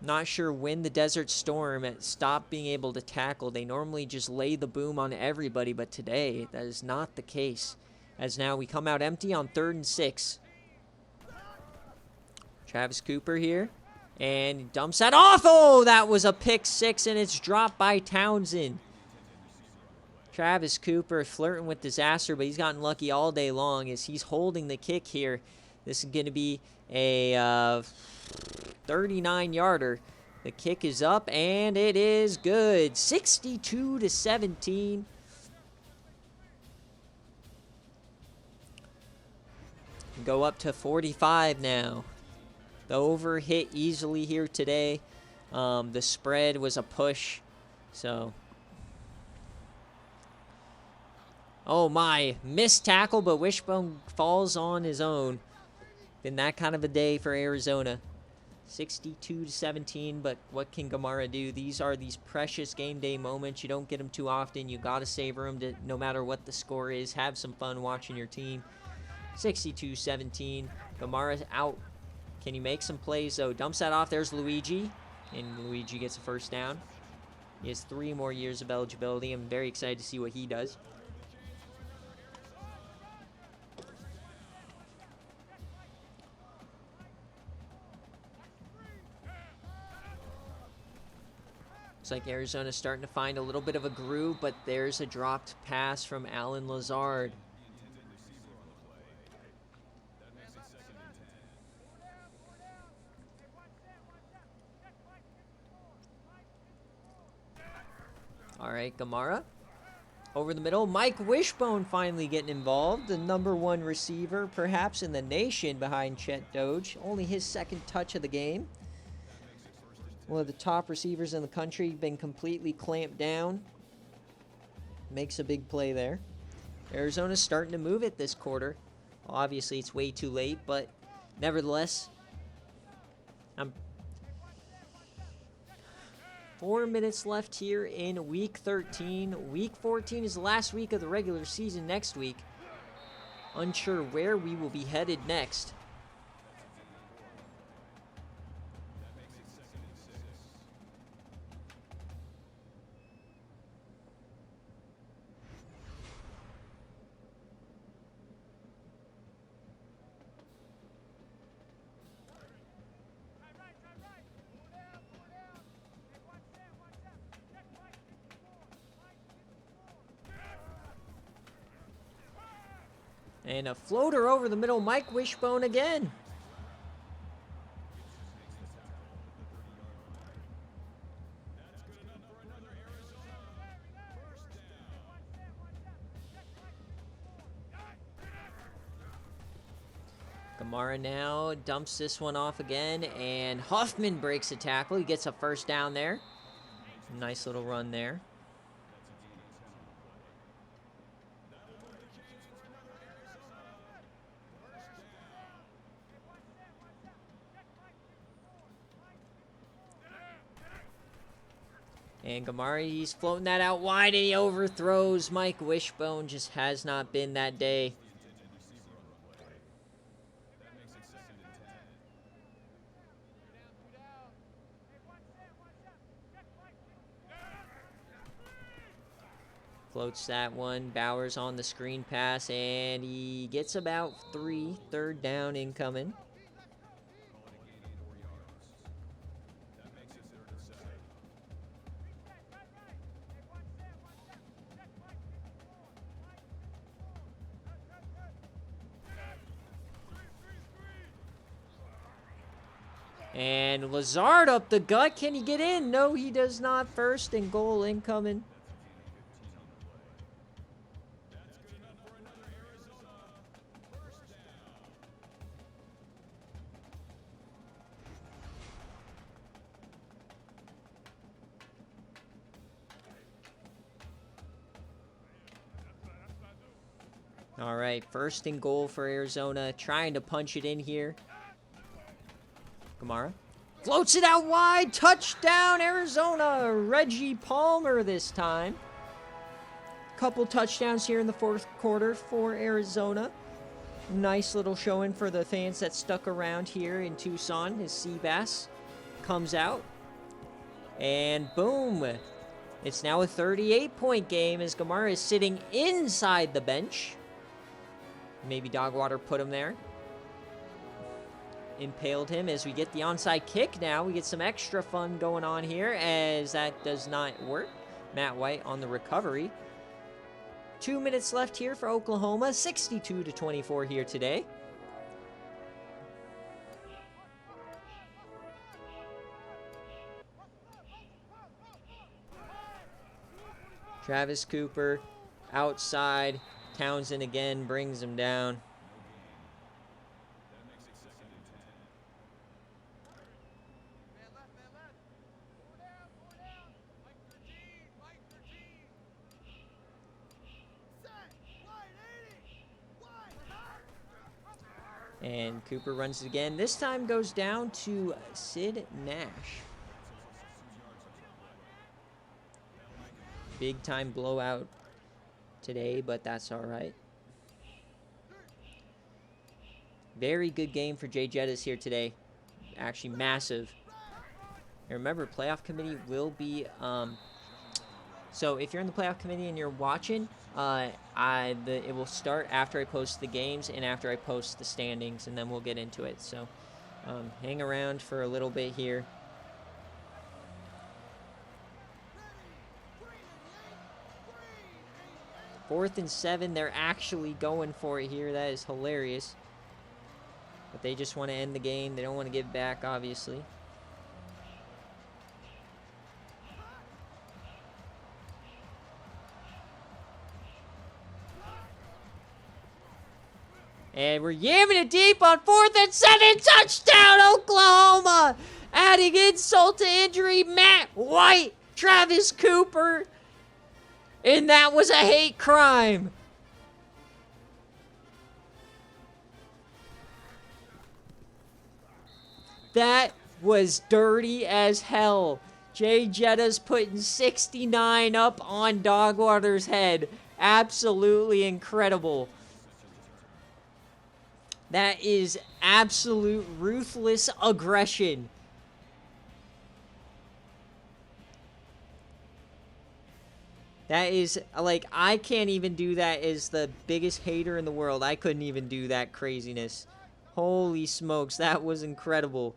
Not sure when the Desert Storm stopped being able to tackle. They normally just lay the boom on everybody, but today that is not the case. As now we come out empty on 3rd and 6. Travis Cooper here. And he dumps that off. Oh, that was a pick 6, and it's dropped by Townsend. Travis Cooper flirting with disaster, but he's gotten lucky all day long as he's holding the kick here. This is going to be a 39-yarder. The kick is up, and it is good. 62-17. Go up to 45 now. The over hit easily here today. The spread was a push. So, oh my, missed tackle, but Wishbone falls on his own. Been that kind of a day for Arizona. 62-17, but what can Gamara do? These are these precious game day moments. You don't get them too often. You got to savor them no matter what the score is. Have some fun watching your team. 62-17. Gamara's out. Can he make some plays, though? Dumps that off. There's Luigi, and Luigi gets a first down. He has 3 more years of eligibility. I'm very excited to see what he does. Looks like Arizona's starting to find a little bit of a groove, but there's a dropped pass from Alan Lazard. All right, Gamara. Over the middle, Mike Wishbone finally getting involved. The #1 receiver, perhaps in the nation, behind Chet Doge. Only his 2nd touch of the game. One of the top receivers in the country, been completely clamped down. Makes a big play there. Arizona's starting to move it this quarter. Obviously, it's way too late, but nevertheless, 4 minutes left here in Week 13. Week 14 is the last week of the regular season next week. Unsure where we will be headed next. And a floater over the middle, Mike Wishbone again. Gamara now dumps this one off again, and Huffman breaks a tackle. He gets a first down there. Nice little run there. And Gamara, he's floating that out wide, and he overthrows. Mike Wishbone just has not been that day. Floats that one. Bowers on the screen pass, and he gets about 3. 3rd down incoming. And Lazard up the gut. Can he get in? No, he does not. 1st and goal incoming. All right, first and goal for Arizona, trying to punch it in here. Kamara floats it out wide. Touchdown, Arizona. Reggie Palmer this time. Couple touchdowns here in the fourth quarter for Arizona. Nice little showing for the fans that stuck around here in Tucson. His Seabass comes out. And boom. It's now a 38-point game as Kamara is sitting inside the bench. Maybe Dogwater put him there. Impaled him as we get the onside kick now. We get some extra fun going on here as that does not work. Matt White on the recovery. 2 minutes left here for Oklahoma. 62-24 here today. Travis Cooper outside. Townsend again brings him down. And Cooper runs it again. This time goes down to Sid Nash. Big time blowout today, but that's all right. Very good game for Jay Jettas here today. Actually massive. And remember, playoff committee will be... so if you're in the playoff committee and you're watching, it will start after I post the games and after I post the standings, and then we'll get into it. So hang around for a little bit here. Fourth and 7, they're actually going for it here. That is hilarious. But they just want to end the game. They don't want to give back, obviously. And we're yamming it deep on 4th and 7. Touchdown, Oklahoma! Adding insult to injury, Matt White, Travis Cooper. And that was a hate crime. That was dirty as hell. Jay Jettas putting 69 up on Dogwater's head. Absolutely incredible. That is absolute ruthless aggression. That is, like, I can't even do that as the biggest hater in the world. I couldn't even do that craziness. Holy smokes, that was incredible.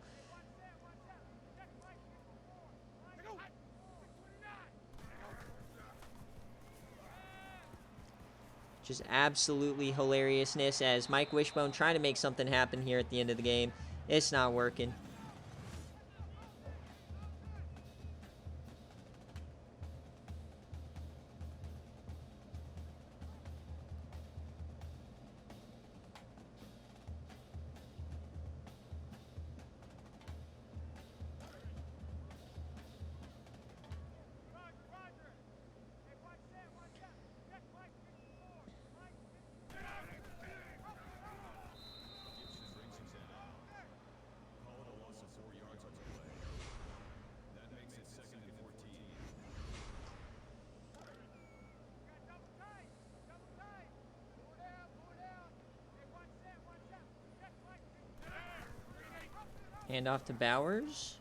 Just absolutely hilariousness as Mike Wishbone trying to make something happen here at the end of the game. It's not working. Hand off to Bowers.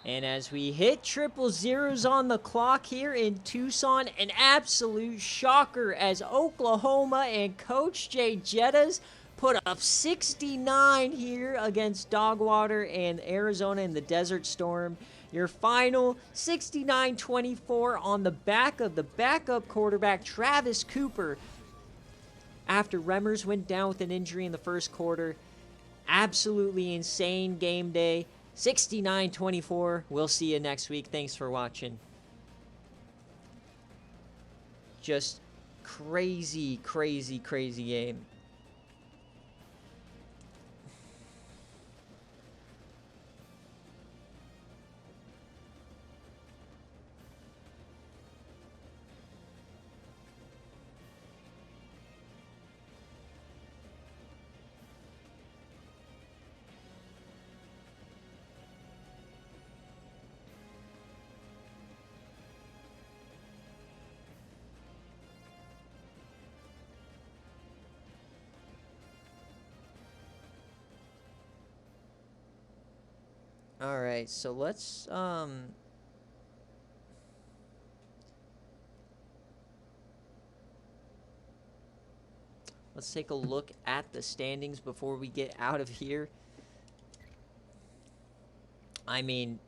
And as we hit triple zeros on the clock here in Tucson, an absolute shocker as Oklahoma and Coach Jay Jettas put up 69 here against Dogwater and Arizona in the Desert Storm. Your final 69-24 on the back of the backup quarterback, Travis Cooper, after Remmers went down with an injury in the first quarter. Absolutely insane game day. 69-24. We'll see you next week. Thanks for watching. Just crazy, crazy, crazy game. All right, so let's take a look at the standings before we get out of here. I mean,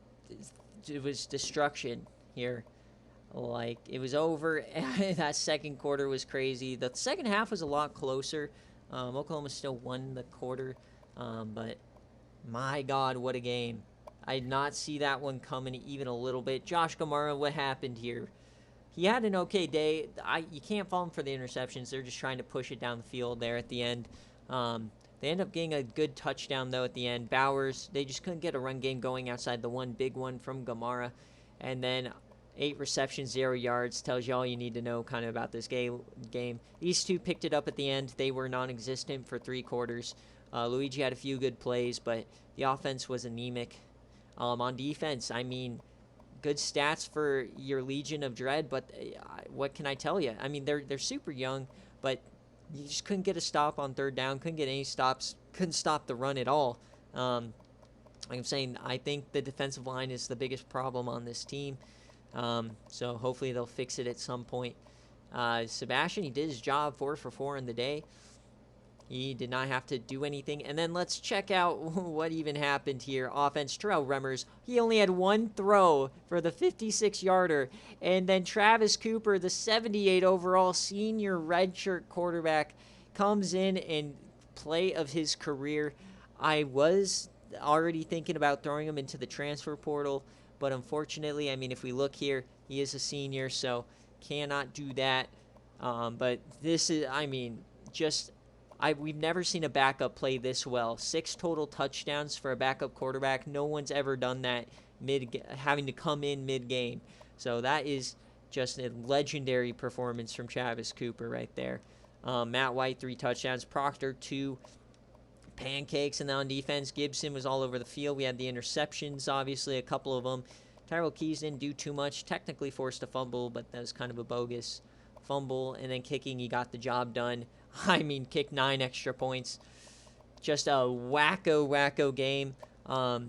it was destruction here. Like, it was over. That second quarter was crazy. The second half was a lot closer. Oklahoma still won the quarter, but my God, what a game. I did not see that one coming even a little bit. Josh Gamara, what happened here? He had an okay day. You can't fault him for the interceptions. They're just trying to push it down the field there at the end. They end up getting a good touchdown, though, at the end. Bowers, they just couldn't get a run game going outside the one big one from Gamara. And then 8 receptions, 0 yards. Tells you all you need to know kind of about this game. These two picked it up at the end. They were non-existent for 3 quarters. Luigi had a few good plays, but the offense was anemic. On defense, I mean, good stats for your Legion of Dread, but what can I tell you? I mean, they're super young, but you just couldn't get a stop on third down, couldn't get any stops, couldn't stop the run at all. Like I'm saying, I think the defensive line is the biggest problem on this team, so hopefully they'll fix it at some point. Sebastian, he did his job, 4 for 4 in the day. He did not have to do anything. And then let's check out what even happened here. Offense, Terrell Remmers. He only had 1 throw for the 56-yarder. And then Travis Cooper, the 78 overall senior redshirt quarterback, comes in and play of his career. I was already thinking about throwing him into the transfer portal. But unfortunately, I mean, if we look here, he is a senior, so cannot do that. But this is, I mean, just... we've never seen a backup play this well. 6 total touchdowns for a backup quarterback. No one's ever done that having to come in mid-game. So that is just a legendary performance from Travis Cooper right there. Matt White, 3 touchdowns. Proctor, 2 pancakes. And then on defense, Gibson was all over the field. We had the interceptions, obviously, a couple of them. Tyrell Keys didn't do too much. Technically forced a fumble, but that was kind of a bogus fumble. And then kicking, he got the job done. I mean, kicked 9 extra points. Just a wacko game. But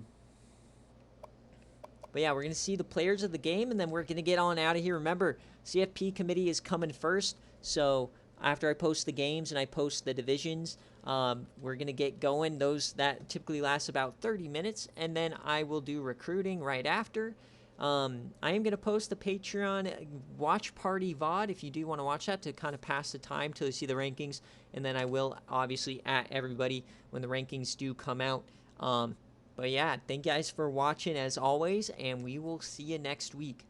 yeah, we're going to see the players of the game, and then we're going to get on out of here. Remember, CFP committee is coming first. So after I post the games and I post the divisions, we're going to get going. That typically lasts about 30 minutes. And then I will do recruiting right after. I am going to post the Patreon watch party VOD if you do want to watch that to kind of pass the time till you see the rankings. And then I will obviously at everybody when the rankings do come out. But yeah, thank you guys for watching as always, and we will see you next week.